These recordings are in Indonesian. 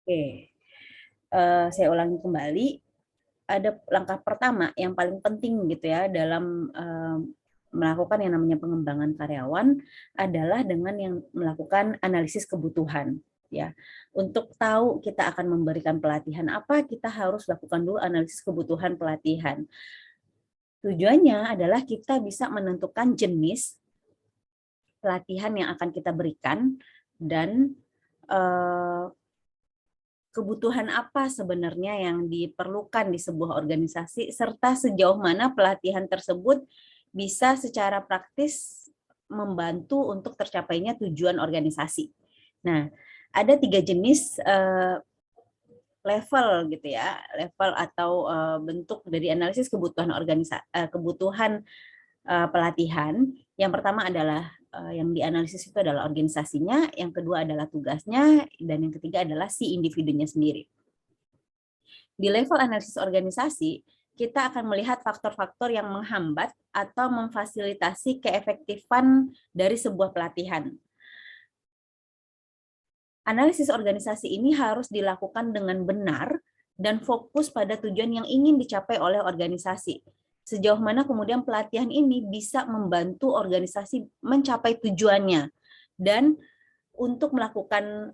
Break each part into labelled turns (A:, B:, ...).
A: Oke, saya ulangi kembali. Ada langkah pertama yang paling penting gitu ya dalam melakukan yang namanya pengembangan karyawan adalah dengan yang melakukan analisis kebutuhan ya. Untuk tahu kita akan memberikan pelatihan apa, kita harus lakukan dulu analisis kebutuhan pelatihan. Tujuannya adalah kita bisa menentukan jenis pelatihan yang akan kita berikan dan eh, kebutuhan apa sebenarnya yang diperlukan di sebuah organisasi, serta sejauh mana pelatihan tersebut bisa secara praktis membantu untuk tercapainya tujuan organisasi. Nah, ada 3 jenis level gitu ya, level atau bentuk dari analisis kebutuhan kebutuhan pelatihan. Yang pertama adalah yang dianalisis itu adalah organisasinya, yang kedua adalah tugasnya, dan yang ketiga adalah si individunya sendiri. Di level analisis organisasi, kita akan melihat faktor-faktor yang menghambat atau memfasilitasi keefektifan dari sebuah pelatihan. Analisis organisasi ini harus dilakukan dengan benar dan fokus pada tujuan yang ingin dicapai oleh organisasi. Sejauh mana kemudian pelatihan ini bisa membantu organisasi mencapai tujuannya, dan untuk melakukan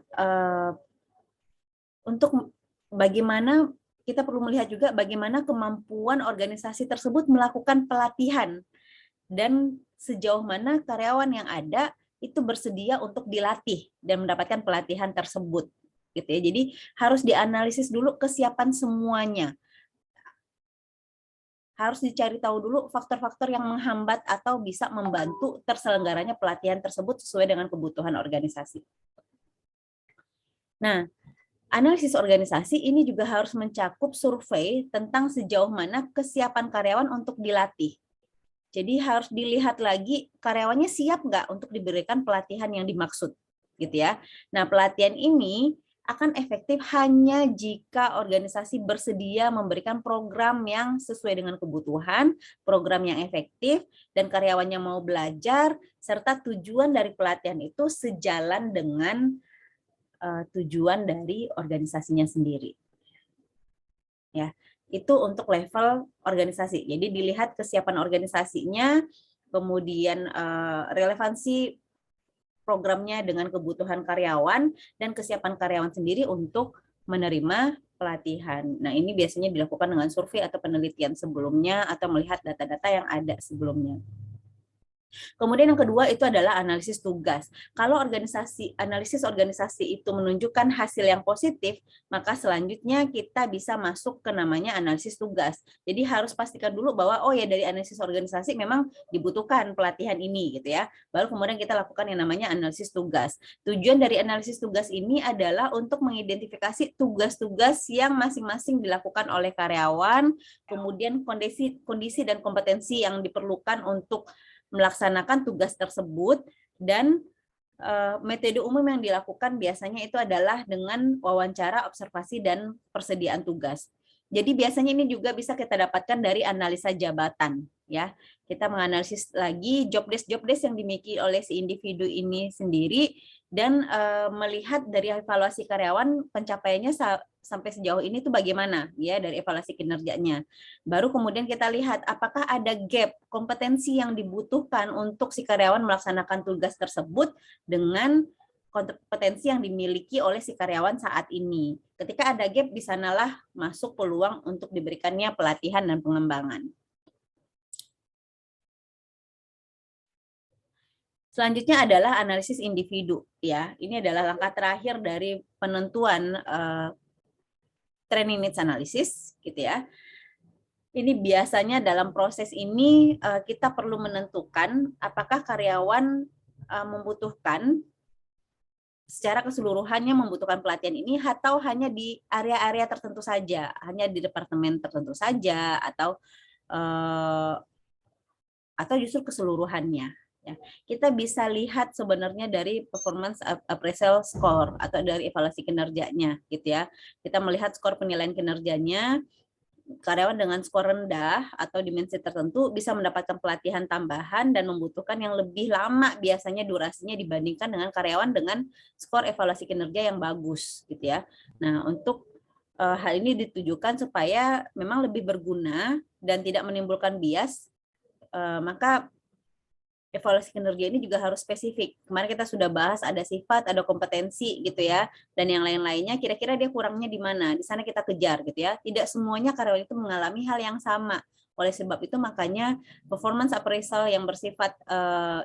A: untuk bagaimana kita perlu melihat juga bagaimana kemampuan organisasi tersebut melakukan pelatihan dan sejauh mana karyawan yang ada itu bersedia untuk dilatih dan mendapatkan pelatihan tersebut gitu ya. Jadi harus dianalisis dulu kesiapan semuanya. Harus dicari tahu dulu faktor-faktor yang menghambat atau bisa membantu terselenggaranya pelatihan tersebut sesuai dengan kebutuhan organisasi. Nah, analisis organisasi ini juga harus mencakup survei tentang sejauh mana kesiapan karyawan untuk dilatih. Jadi harus dilihat lagi karyawannya siap nggak untuk diberikan pelatihan yang dimaksud, gitu ya. Nah, pelatihan ini akan efektif hanya jika organisasi bersedia memberikan program yang sesuai dengan kebutuhan, program yang efektif, dan karyawannya mau belajar, serta tujuan dari pelatihan itu sejalan dengan tujuan dari organisasinya sendiri. Ya, itu untuk level organisasi. Jadi dilihat kesiapan organisasinya, kemudian relevansi programnya dengan kebutuhan karyawan, dan kesiapan karyawan sendiri untuk menerima pelatihan. Nah, ini biasanya dilakukan dengan survei atau penelitian sebelumnya atau melihat data-data yang ada sebelumnya. Kemudian yang kedua itu adalah analisis tugas. Kalau analisis organisasi itu menunjukkan hasil yang positif, maka selanjutnya kita bisa masuk ke namanya analisis tugas. Jadi harus pastikan dulu bahwa oh ya, dari analisis organisasi memang dibutuhkan pelatihan ini gitu ya. Baru kemudian kita lakukan yang namanya analisis tugas. Tujuan dari analisis tugas ini adalah untuk mengidentifikasi tugas-tugas yang masing-masing dilakukan oleh karyawan, kemudian kondisi dan kompetensi yang diperlukan untuk melaksanakan tugas tersebut, dan metode umum yang dilakukan biasanya itu adalah dengan wawancara, observasi, dan persediaan tugas. Jadi biasanya ini juga bisa kita dapatkan dari analisa jabatan ya. Kita menganalisis lagi job desk yang dimiliki oleh si individu ini sendiri, dan melihat dari evaluasi karyawan pencapaiannya sampai sejauh ini tuh bagaimana ya dari evaluasi kinerjanya. Baru kemudian kita lihat apakah ada gap kompetensi yang dibutuhkan untuk si karyawan melaksanakan tugas tersebut dengan kompetensi yang dimiliki oleh si karyawan saat ini. Ketika ada gap, di sanalah masuk peluang untuk diberikannya pelatihan dan pengembangan. Selanjutnya adalah analisis individu ya. Ini adalah langkah terakhir dari penentuan training needs analysis gitu ya. Ini biasanya dalam proses ini kita perlu menentukan apakah karyawan membutuhkan secara keseluruhannya membutuhkan pelatihan ini atau hanya di area-area tertentu saja, hanya di departemen tertentu saja, atau justru keseluruhannya. Ya. Kita bisa lihat sebenarnya dari performance appraisal score atau dari evaluasi kinerjanya, gitu ya. Kita melihat skor penilaian kinerjanya karyawan dengan skor rendah atau dimensi tertentu bisa mendapatkan pelatihan tambahan dan membutuhkan yang lebih lama biasanya durasinya dibandingkan dengan karyawan dengan skor evaluasi kinerja yang bagus gitu ya. Nah, untuk hal ini ditujukan supaya memang lebih berguna dan tidak menimbulkan bias, maka evaluasi kinerja ini juga harus spesifik. Kemarin kita sudah bahas ada sifat, ada kompetensi gitu ya, dan yang lain-lainnya kira-kira dia kurangnya di mana. Di sana kita kejar gitu ya. Tidak semuanya karyawan itu mengalami hal yang sama. Oleh sebab itu makanya performance appraisal yang bersifat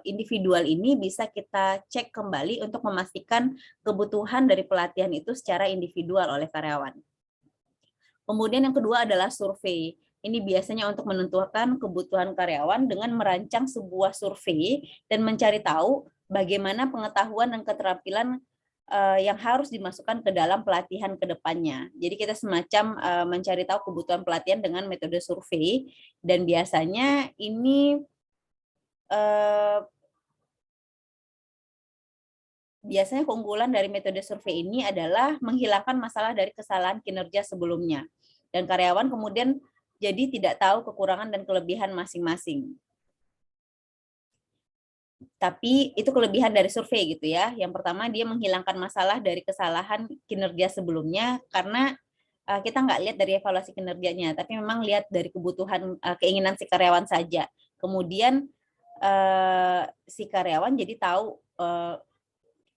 A: individual ini bisa kita cek kembali untuk memastikan kebutuhan dari pelatihan itu secara individual oleh karyawan. Kemudian yang kedua adalah survei. Ini biasanya untuk menentukan kebutuhan karyawan dengan merancang sebuah survei dan mencari tahu bagaimana pengetahuan dan keterampilan yang harus dimasukkan ke dalam pelatihan ke depannya. Jadi kita semacam mencari tahu kebutuhan pelatihan dengan metode survei, dan biasanya ini biasanya keunggulan dari metode survei ini adalah menghilangkan masalah dari kesalahan kinerja sebelumnya. Dan karyawan kemudian jadi tidak tahu kekurangan dan kelebihan masing-masing. Tapi itu kelebihan dari survei gitu ya. Yang pertama, dia menghilangkan masalah dari kesalahan kinerja sebelumnya karena kita nggak lihat dari evaluasi kinerjanya, tapi memang lihat dari kebutuhan, keinginan si karyawan saja. Kemudian si karyawan jadi tahu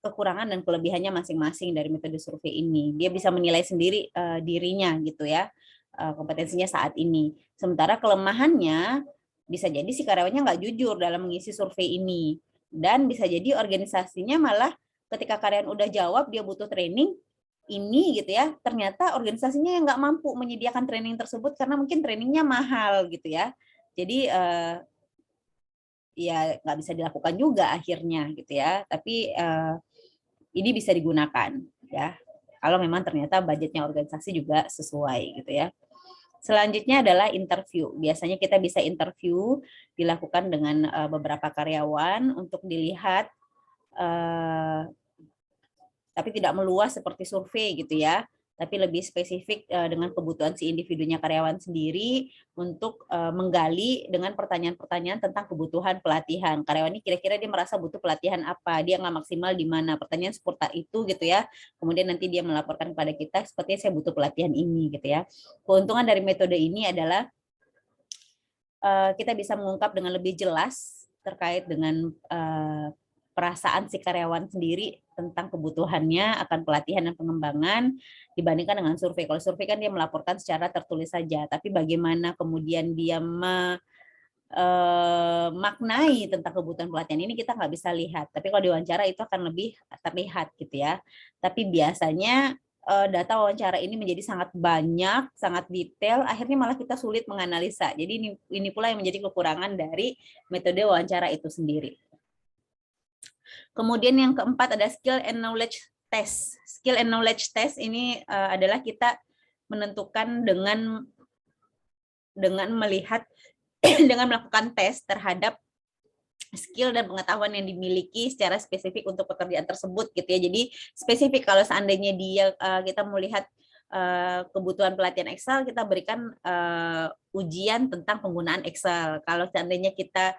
A: kekurangan dan kelebihannya masing-masing dari metode survei ini. Dia bisa menilai sendiri dirinya gitu ya, kompetensinya saat ini. Sementara kelemahannya bisa jadi si karyawannya nggak jujur dalam mengisi survei ini, dan bisa jadi organisasinya malah ketika karyawan udah jawab dia butuh training ini gitu ya, ternyata organisasinya yang nggak mampu menyediakan training tersebut karena mungkin trainingnya mahal gitu ya. Jadi ya nggak bisa dilakukan juga akhirnya gitu ya. Tapi ini bisa digunakan ya kalau memang ternyata budgetnya organisasi juga sesuai gitu ya. Selanjutnya adalah interview. Biasanya kita bisa interview dilakukan dengan beberapa karyawan untuk dilihat, tapi tidak meluas seperti survei gitu ya, tapi lebih spesifik dengan kebutuhan si individunya karyawan sendiri untuk menggali dengan pertanyaan-pertanyaan tentang kebutuhan pelatihan. Karyawan ini kira-kira dia merasa butuh pelatihan apa, dia nggak maksimal di mana, pertanyaan seperti itu gitu ya. Kemudian nanti dia melaporkan kepada kita, sepertinya saya butuh pelatihan ini gitu ya. Keuntungan dari metode ini adalah kita bisa mengungkap dengan lebih jelas terkait dengan perasaan si karyawan sendiri tentang kebutuhannya akan pelatihan dan pengembangan dibandingkan dengan survei. Kalau survei kan dia melaporkan secara tertulis saja, tapi bagaimana kemudian dia maknai tentang kebutuhan pelatihan ini kita nggak bisa lihat. Tapi kalau diwawancara itu akan lebih terlihat gitu ya. Tapi biasanya data wawancara ini menjadi sangat banyak, sangat detail, akhirnya malah kita sulit menganalisa. Jadi ini pula yang menjadi kekurangan dari metode wawancara itu sendiri. Kemudian yang keempat ada skill and knowledge test. Skill and knowledge test ini adalah kita menentukan dengan melihat dengan melakukan tes terhadap skill dan pengetahuan yang dimiliki secara spesifik untuk pekerjaan tersebut gitu ya. Jadi spesifik kalau seandainya kita melihat kebutuhan pelatihan Excel, kita berikan ujian tentang penggunaan Excel. Kalau seandainya kita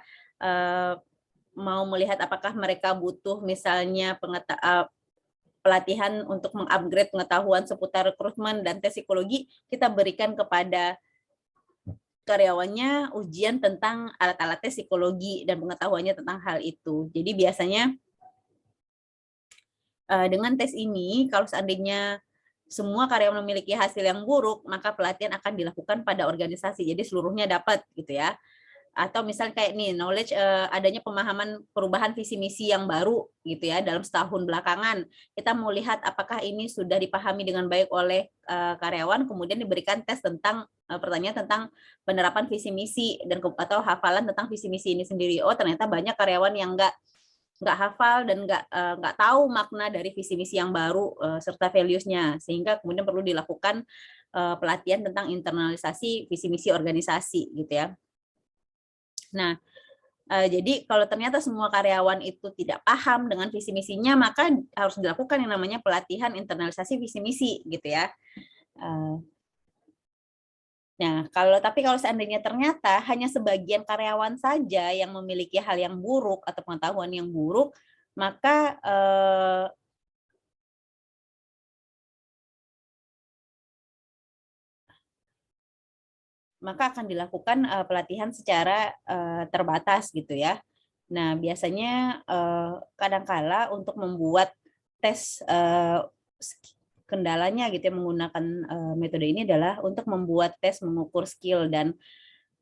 A: mau melihat apakah mereka butuh misalnya pelatihan untuk mengupgrade pengetahuan seputar rekrutmen dan tes psikologi, kita berikan kepada karyawannya ujian tentang alat-alat tes psikologi dan pengetahuannya tentang hal itu. Jadi biasanya dengan tes ini, kalau seandainya semua karyawan memiliki hasil yang buruk, maka pelatihan akan dilakukan pada organisasi. Jadi seluruhnya dapat gitu ya. Atau misalnya kayak nih knowledge adanya pemahaman perubahan visi misi yang baru gitu ya dalam setahun belakangan, kita mau lihat apakah ini sudah dipahami dengan baik oleh karyawan, kemudian diberikan tes tentang pertanyaan tentang penerapan visi misi dan atau hafalan tentang visi misi ini sendiri. Oh ternyata banyak karyawan yang nggak hafal dan nggak tahu makna dari visi misi yang baru serta values-nya, sehingga kemudian perlu dilakukan pelatihan tentang internalisasi visi misi organisasi gitu ya. Nah, jadi kalau ternyata semua karyawan itu tidak paham dengan visi misinya, maka harus dilakukan yang namanya pelatihan internalisasi visi misi gitu ya. Nah, tapi kalau seandainya ternyata hanya sebagian karyawan saja yang memiliki hal yang buruk atau pengetahuan yang buruk, maka akan dilakukan pelatihan secara terbatas gitu ya. Nah, biasanya kadangkala untuk membuat tes kendalanya gitu ya menggunakan metode ini adalah untuk membuat tes mengukur skill dan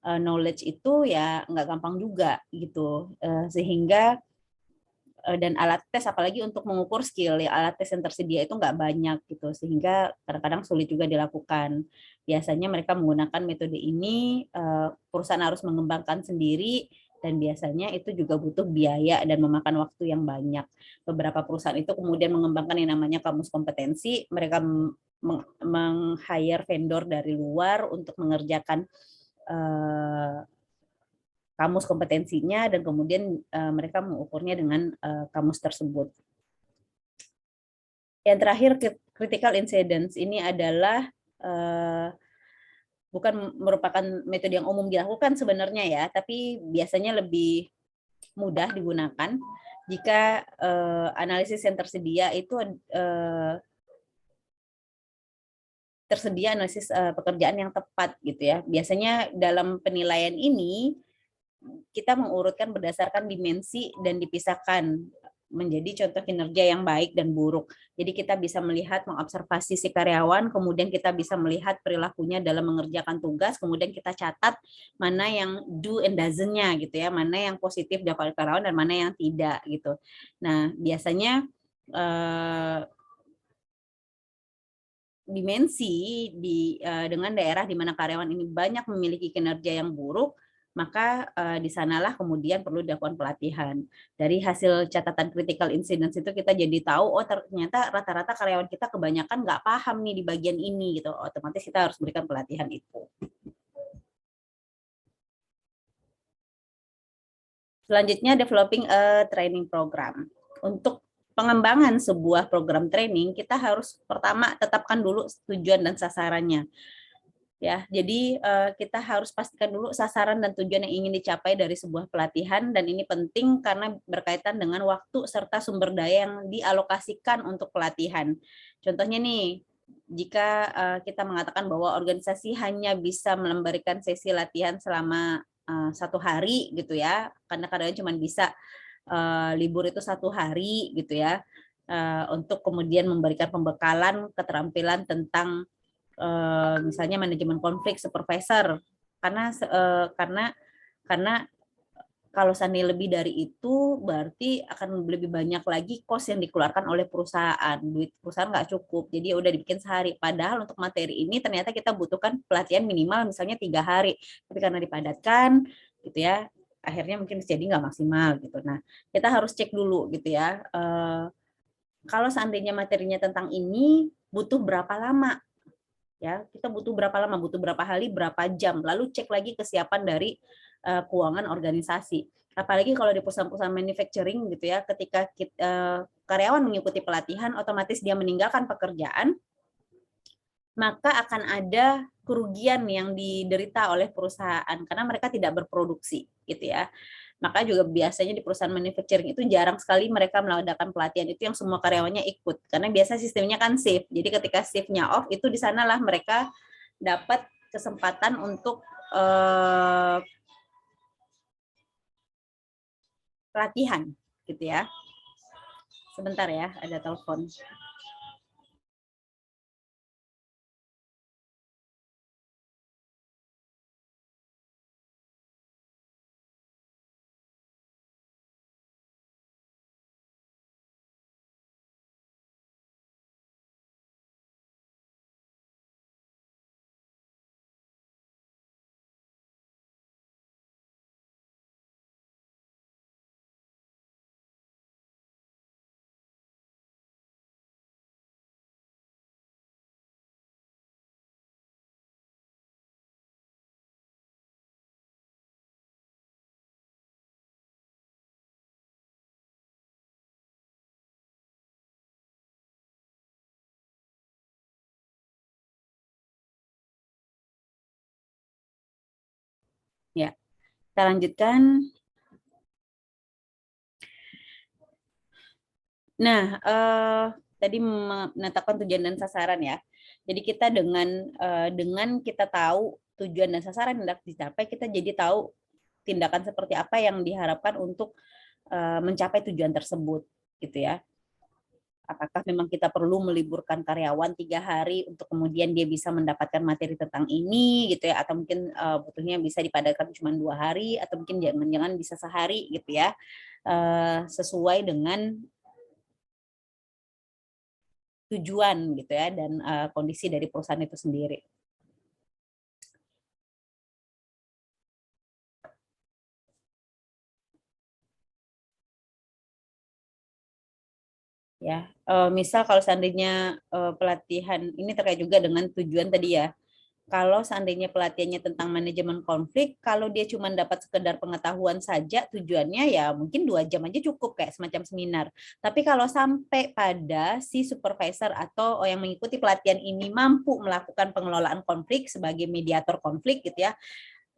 A: knowledge itu ya nggak gampang juga gitu. Sehingga dan alat tes apalagi untuk mengukur skill ya alat tes yang tersedia itu nggak banyak gitu sehingga kadang-kadang sulit juga dilakukan. Biasanya mereka menggunakan metode ini perusahaan harus mengembangkan sendiri dan biasanya itu juga butuh biaya dan memakan waktu yang banyak. Beberapa perusahaan itu kemudian mengembangkan yang namanya kamus kompetensi, mereka meng-hire vendor dari luar untuk mengerjakan kamus kompetensinya dan kemudian mereka mengukurnya dengan kamus tersebut. Yang terakhir, critical incidents ini adalah bukan merupakan metode yang umum dilakukan sebenarnya ya, tapi biasanya lebih mudah digunakan jika analisis yang tersedia itu tersedia analisis pekerjaan yang tepat gitu ya. Biasanya dalam penilaian ini kita mengurutkan berdasarkan dimensi dan dipisahkan menjadi contoh kinerja yang baik dan buruk. Jadi kita bisa melihat, mengobservasi si karyawan, kemudian kita bisa melihat perilakunya dalam mengerjakan tugas, kemudian kita catat mana yang do and doesn't-nya gitu ya, mana yang positif dari karyawan dan mana yang tidak gitu. Nah, biasanya dimensi dengan daerah di mana karyawan ini banyak memiliki kinerja yang buruk, maka di sanalah kemudian perlu dilakukan pelatihan. Dari hasil catatan critical incidents itu kita jadi tahu, oh ternyata rata-rata karyawan kita kebanyakan nggak paham nih di bagian ini gitu. Otomatis kita harus berikan pelatihan itu. Selanjutnya, developing a training program. Untuk pengembangan sebuah program training, kita harus pertama tetapkan dulu tujuan dan sasarannya. Ya, jadi kita harus pastikan dulu sasaran dan tujuan yang ingin dicapai dari sebuah pelatihan dan ini penting karena berkaitan dengan waktu serta sumber daya yang dialokasikan untuk pelatihan. Contohnya nih, jika kita mengatakan bahwa organisasi hanya bisa memberikan sesi latihan selama 1 hari gitu ya, karena kadang cuma bisa libur itu 1 hari gitu ya, untuk kemudian memberikan pembekalan keterampilan tentang misalnya manajemen konflik supervisor karena kalau seandainya lebih dari itu berarti akan lebih banyak lagi cost yang dikeluarkan oleh perusahaan, duit perusahaan nggak cukup, jadi udah dibikin sehari, padahal untuk materi ini ternyata kita butuhkan pelatihan minimal misalnya 3 hari, tapi karena dipadatkan gitu ya akhirnya mungkin jadi nggak maksimal gitu. Nah, kita harus cek dulu gitu ya, kalau seandainya materinya tentang ini butuh berapa lama ya, kita butuh berapa lama, butuh berapa hari, berapa jam, lalu cek lagi kesiapan dari keuangan organisasi. Apalagi kalau di perusahaan-perusahaan manufacturing gitu ya, ketika karyawan mengikuti pelatihan, otomatis dia meninggalkan pekerjaan, maka akan ada kerugian yang diderita oleh perusahaan karena mereka tidak berproduksi gitu ya. Maka juga biasanya di perusahaan manufacturing itu jarang sekali mereka mengadakan pelatihan itu yang semua karyawannya ikut. Karena biasa sistemnya kan shift. Jadi ketika shiftnya off, itu di sanalah mereka dapat kesempatan untuk pelatihan gitu ya. Sebentar ya, ada telepon. Ya, kita lanjutkan. Nah, tadi menetapkan tujuan dan sasaran ya. Jadi kita dengan kita tahu tujuan dan sasaran yang hendak dicapai, kita jadi tahu tindakan seperti apa yang diharapkan untuk mencapai tujuan tersebut, gitu ya. Apakah memang kita perlu meliburkan karyawan 3 hari untuk kemudian dia bisa mendapatkan materi tentang ini, gitu ya, atau mungkin butuhnya bisa dipadatkan cuma 2 hari, atau mungkin jangan-jangan bisa sehari, gitu ya, sesuai dengan tujuan gitu ya dan kondisi dari perusahaan itu sendiri. Ya, misal kalau seandainya pelatihan ini terkait juga dengan tujuan tadi ya. Kalau seandainya pelatihannya tentang manajemen konflik, kalau dia cuma dapat sekedar pengetahuan saja, tujuannya ya mungkin 2 jam aja cukup kayak semacam seminar. Tapi kalau sampai pada si supervisor atau yang mengikuti pelatihan ini mampu melakukan pengelolaan konflik sebagai mediator konflik gitu ya,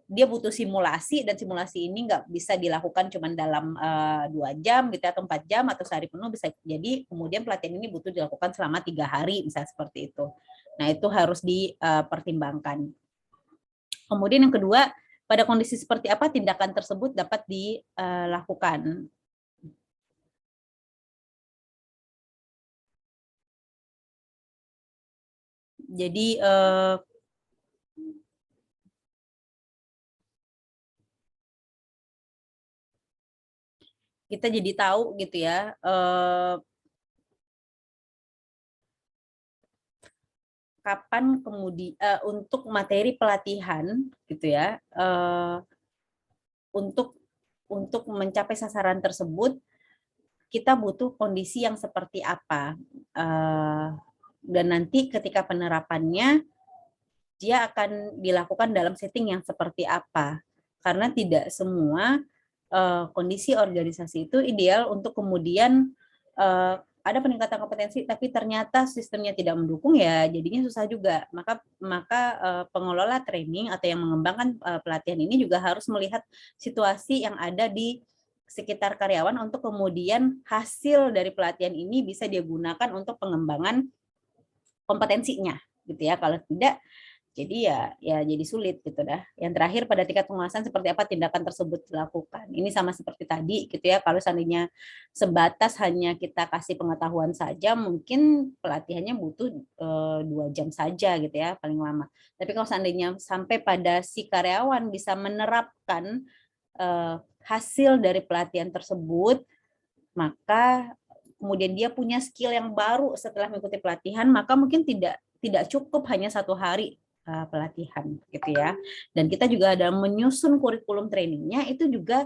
A: dia butuh simulasi dan simulasi ini nggak bisa dilakukan cuma dalam 2 jam gitu atau 4 jam atau sehari penuh, bisa jadi kemudian pelatihan ini butuh dilakukan selama 3 hari misalnya seperti itu. Nah itu harus dipertimbangkan. Kemudian yang kedua, pada kondisi seperti apa tindakan tersebut dapat dilakukan. Jadi kita jadi tahu gitu ya kapan kemudian untuk materi pelatihan gitu ya untuk mencapai sasaran tersebut kita butuh kondisi yang seperti apa dan nanti ketika penerapannya dia akan dilakukan dalam setting yang seperti apa, karena tidak semua kondisi organisasi itu ideal untuk kemudian ada peningkatan kompetensi tapi ternyata sistemnya tidak mendukung, ya jadinya susah juga. Maka pengelola training atau yang mengembangkan pelatihan ini juga harus melihat situasi yang ada di sekitar karyawan untuk kemudian hasil dari pelatihan ini bisa dia gunakan untuk pengembangan kompetensinya gitu ya. Kalau tidak jadi ya jadi sulit gitu dah. Yang terakhir, pada tingkat penguasaan seperti apa tindakan tersebut dilakukan. Ini sama seperti tadi gitu ya. Kalau seandainya sebatas hanya kita kasih pengetahuan saja, mungkin pelatihannya butuh 2 jam saja gitu ya paling lama. Tapi kalau seandainya sampai pada si karyawan bisa menerapkan hasil dari pelatihan tersebut, maka kemudian dia punya skill yang baru setelah mengikuti pelatihan, maka mungkin tidak cukup hanya 1 hari pelatihan gitu ya. Dan kita juga ada menyusun kurikulum trainingnya, itu juga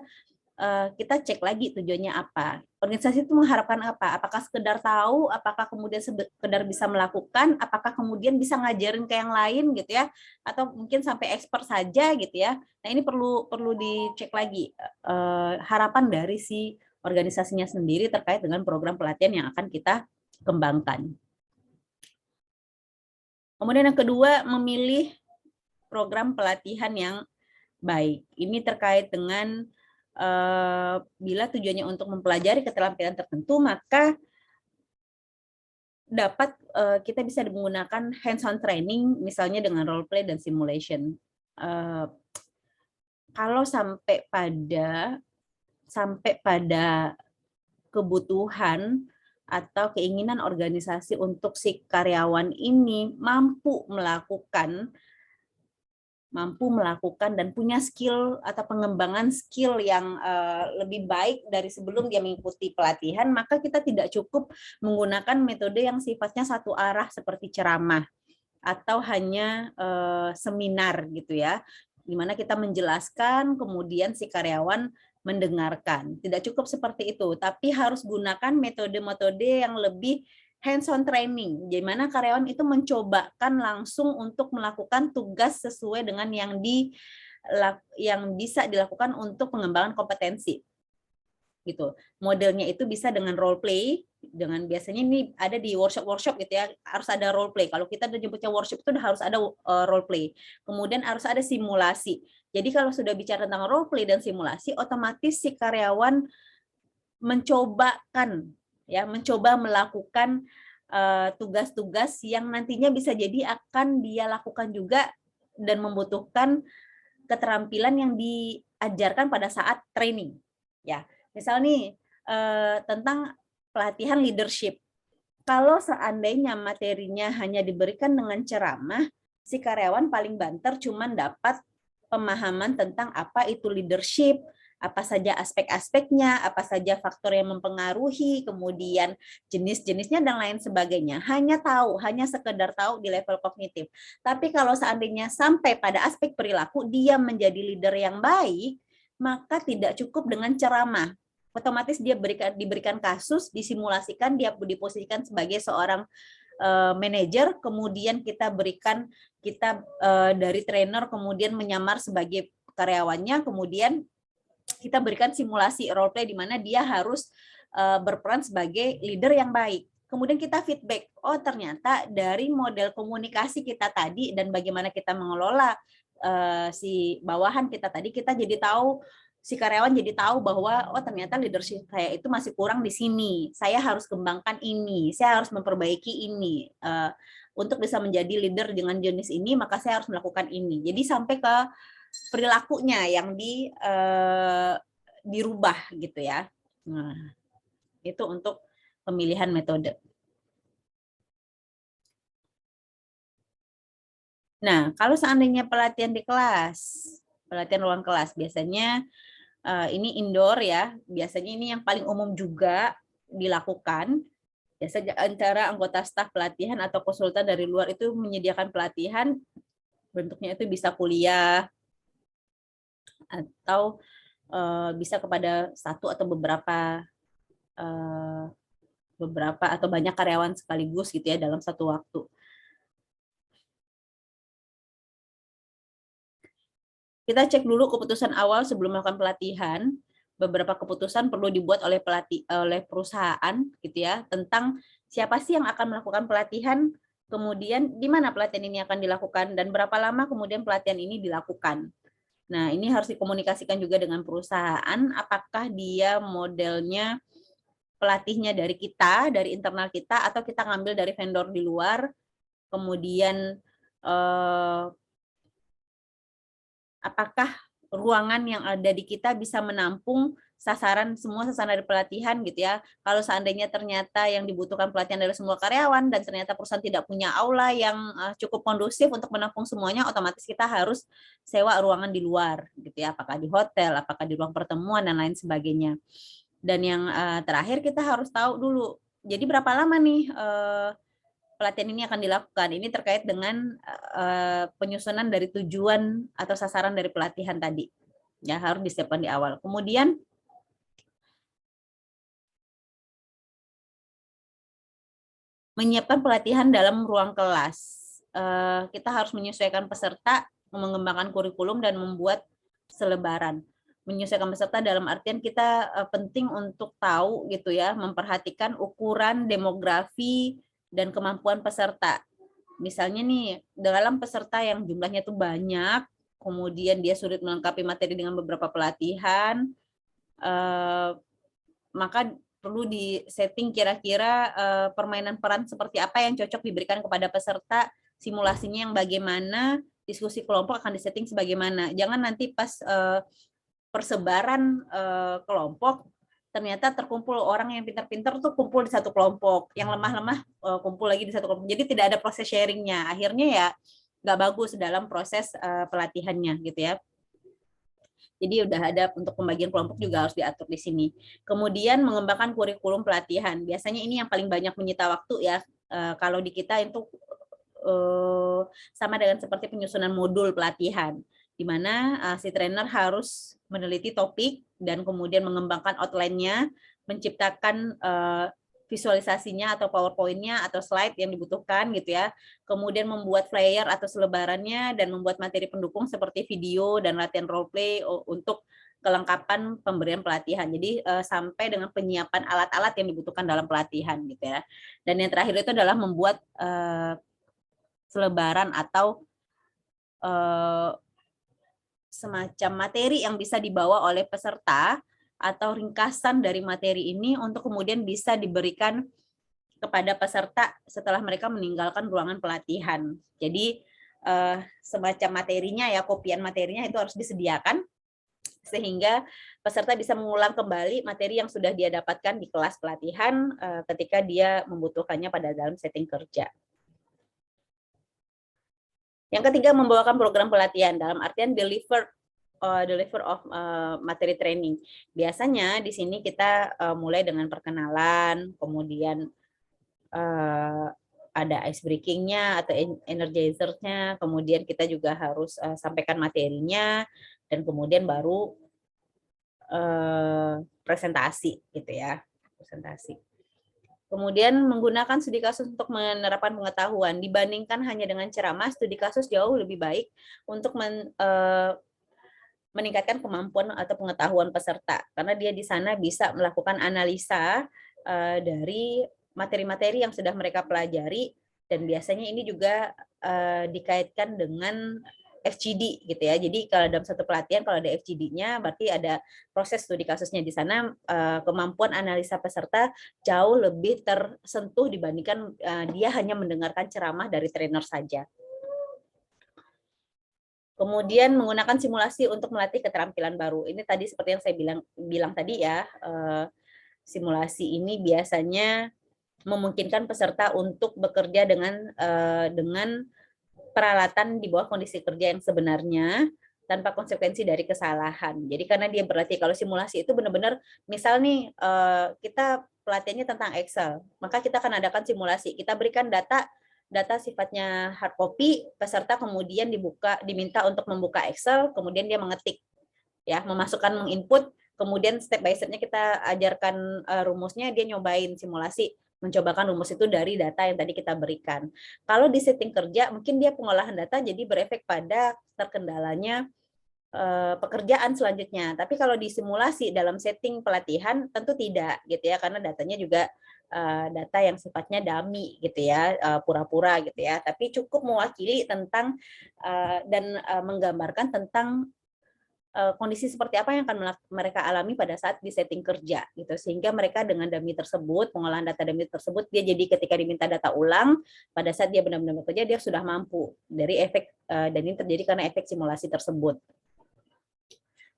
A: kita cek lagi tujuannya apa. Organisasi itu mengharapkan apa? Apakah sekedar tahu, apakah kemudian sekedar bisa melakukan, apakah kemudian bisa ngajarin ke yang lain gitu ya, atau mungkin sampai expert saja gitu ya. Nah ini perlu dicek lagi harapan dari si organisasinya sendiri terkait dengan program pelatihan yang akan kita kembangkan. Kemudian yang kedua, memilih program pelatihan yang baik. Ini terkait dengan bila tujuannya untuk mempelajari keterampilan tertentu, maka dapat kita bisa menggunakan hands-on training, misalnya dengan role play dan simulation. Kalau sampai pada kebutuhan atau keinginan organisasi untuk si karyawan ini mampu melakukan dan punya skill atau pengembangan skill yang lebih baik dari sebelum dia mengikuti pelatihan, maka kita tidak cukup menggunakan metode yang sifatnya satu arah seperti ceramah atau hanya seminar gitu ya, di mana kita menjelaskan kemudian si karyawan mendengarkan. Tidak cukup seperti itu, tapi harus gunakan metode-metode yang lebih hands-on training, di mana karyawan itu mencobakan langsung untuk melakukan tugas sesuai dengan yang bisa dilakukan untuk pengembangan kompetensi. Gitu. Modelnya itu bisa dengan role play, dengan biasanya ini ada di workshop gitu ya, harus ada role play. Kalau kita nyebutnya workshop itu harus ada role play. Kemudian harus ada simulasi. Jadi kalau sudah bicara tentang role play dan simulasi, otomatis si karyawan mencoba melakukan tugas-tugas yang nantinya bisa jadi akan dia lakukan juga dan membutuhkan keterampilan yang diajarkan pada saat training. Ya, misal nih tentang pelatihan leadership. Kalau seandainya materinya hanya diberikan dengan ceramah, si karyawan paling banter cuman dapat pemahaman tentang apa itu leadership, apa saja aspek-aspeknya, apa saja faktor yang mempengaruhi, kemudian jenis-jenisnya dan lain sebagainya. Hanya sekedar tahu di level kognitif. Tapi kalau seandainya sampai pada aspek perilaku, dia menjadi leader yang baik, maka tidak cukup dengan ceramah. Otomatis dia diberikan kasus, disimulasikan, dia diposisikan sebagai seorang manajer, kemudian kita dari trainer kemudian menyamar sebagai karyawannya, kemudian kita berikan simulasi role play di mana dia harus berperan sebagai leader yang baik. Kemudian kita feedback, oh ternyata dari model komunikasi kita tadi dan bagaimana kita mengelola si bawahan kita tadi, kita jadi tahu, si karyawan jadi tahu bahwa oh ternyata leadership saya itu masih kurang di sini. Saya harus kembangkan ini, saya harus memperbaiki ini. Untuk bisa menjadi leader dengan jenis ini, maka saya harus melakukan ini. Jadi sampai ke perilakunya yang dirubah gitu ya. Nah, itu untuk pemilihan metode. Nah, kalau seandainya pelatihan di kelas, pelatihan ruang kelas, biasanya ini indoor ya, biasanya ini yang paling umum juga dilakukan. Biasanya antara anggota staf pelatihan atau konsultan dari luar itu menyediakan pelatihan, bentuknya itu bisa kuliah atau bisa kepada satu atau beberapa atau banyak karyawan sekaligus gitu ya dalam satu waktu. Kita cek dulu keputusan awal sebelum melakukan pelatihan. Beberapa keputusan perlu dibuat oleh perusahaan gitu ya tentang siapa sih yang akan melakukan pelatihan, kemudian di mana pelatihan ini akan dilakukan dan berapa lama kemudian pelatihan ini dilakukan. Nah, ini harus dikomunikasikan juga dengan perusahaan apakah dia modelnya pelatihnya dari kita, dari internal kita atau kita ngambil dari vendor di luar. Kemudian apakah ruangan yang ada di kita bisa menampung semua sasaran dari pelatihan gitu ya. Kalau seandainya ternyata yang dibutuhkan pelatihan dari semua karyawan dan ternyata perusahaan tidak punya aula yang cukup kondusif untuk menampung semuanya, otomatis kita harus sewa ruangan di luar gitu ya, apakah di hotel, apakah di ruang pertemuan dan lain sebagainya. Dan yang terakhir kita harus tahu dulu, jadi berapa lama nih pelatihan ini akan dilakukan. Ini terkait dengan penyusunan dari tujuan atau sasaran dari pelatihan tadi. Ya, harus disiapkan di awal. Kemudian menyiapkan pelatihan dalam ruang kelas. Kita harus menyesuaikan peserta, mengembangkan kurikulum dan membuat selebaran. Menyesuaikan peserta dalam artian kita penting untuk tahu gitu ya, memperhatikan ukuran demografi dan kemampuan peserta. Misalnya nih, dalam peserta yang jumlahnya itu banyak, kemudian dia sulit melengkapi materi dengan beberapa pelatihan, maka perlu di-setting kira-kira permainan peran seperti apa yang cocok diberikan kepada peserta, simulasinya yang bagaimana, diskusi kelompok akan disetting sebagaimana. Jangan nanti pas persebaran kelompok, ternyata terkumpul orang yang pintar-pintar tuh kumpul di satu kelompok, yang lemah-lemah kumpul lagi di satu kelompok. Jadi tidak ada proses sharingnya. Akhirnya ya nggak bagus dalam proses pelatihannya gitu ya. Jadi udah ada untuk pembagian kelompok juga harus diatur di sini. Kemudian mengembangkan kurikulum pelatihan. Biasanya ini yang paling banyak menyita waktu ya. Kalau di kita itu sama dengan seperti penyusunan modul pelatihan, di mana si trainer harus meneliti topik dan kemudian mengembangkan outline-nya, menciptakan visualisasinya atau PowerPoint-nya atau slide yang dibutuhkan gitu ya. Kemudian membuat flyer atau selebarannya dan membuat materi pendukung seperti video dan latihan role play untuk kelengkapan pemberian pelatihan. Jadi sampai dengan penyiapan alat-alat yang dibutuhkan dalam pelatihan gitu ya. Dan yang terakhir itu adalah membuat selebaran atau semacam materi yang bisa dibawa oleh peserta atau ringkasan dari materi ini untuk kemudian bisa diberikan kepada peserta setelah mereka meninggalkan ruangan pelatihan. Jadi semacam materinya ya, kopian materinya itu harus disediakan sehingga peserta bisa mengulang kembali materi yang sudah dia dapatkan di kelas pelatihan ketika dia membutuhkannya pada dalam setting kerja. Yang ketiga, membawakan program pelatihan dalam artian deliver of materi training. Biasanya di sini kita mulai dengan perkenalan, kemudian ada ice breaking-nya atau energizer-nya, kemudian kita juga harus sampaikan materinya, dan kemudian baru presentasi gitu ya, presentasi. Kemudian menggunakan studi kasus untuk menerapkan pengetahuan dibandingkan hanya dengan ceramah, studi kasus jauh lebih baik untuk meningkatkan kemampuan atau pengetahuan peserta karena dia di sana bisa melakukan analisa dari materi-materi yang sudah mereka pelajari, dan biasanya ini juga dikaitkan dengan FGD gitu ya. Jadi kalau dalam satu pelatihan kalau ada FGD-nya berarti ada proses studi kasusnya di sana, kemampuan analisa peserta jauh lebih tersentuh dibandingkan dia hanya mendengarkan ceramah dari trainer saja. Kemudian menggunakan simulasi untuk melatih keterampilan baru. Ini tadi seperti yang saya bilang tadi ya, simulasi ini biasanya memungkinkan peserta untuk bekerja dengan peralatan di bawah kondisi kerja yang sebenarnya tanpa konsekuensi dari kesalahan. Jadi karena dia berarti kalau simulasi itu benar-benar misal nih kita pelatihannya tentang Excel, maka kita akan adakan simulasi. Kita berikan data sifatnya hard copy, peserta kemudian diminta untuk membuka Excel, kemudian dia mengetik ya, memasukkan menginput, kemudian step by step-nya kita ajarkan rumusnya, dia nyobain simulasi, mencobakan rumus itu dari data yang tadi kita berikan. Kalau di setting kerja, mungkin dia pengolahan data jadi berefek pada terkendalanya pekerjaan selanjutnya. Tapi kalau di simulasi dalam setting pelatihan tentu tidak gitu ya, karena datanya juga data yang sifatnya dummy gitu ya, pura-pura gitu ya. Tapi cukup mewakili tentang dan menggambarkan tentang kondisi seperti apa yang akan mereka alami pada saat di setting kerja gitu, sehingga mereka dengan dummy tersebut, pengolahan data dummy tersebut, dia jadi ketika diminta data ulang pada saat dia benar-benar bekerja dia sudah mampu dari efek dan ini terjadi karena efek simulasi tersebut.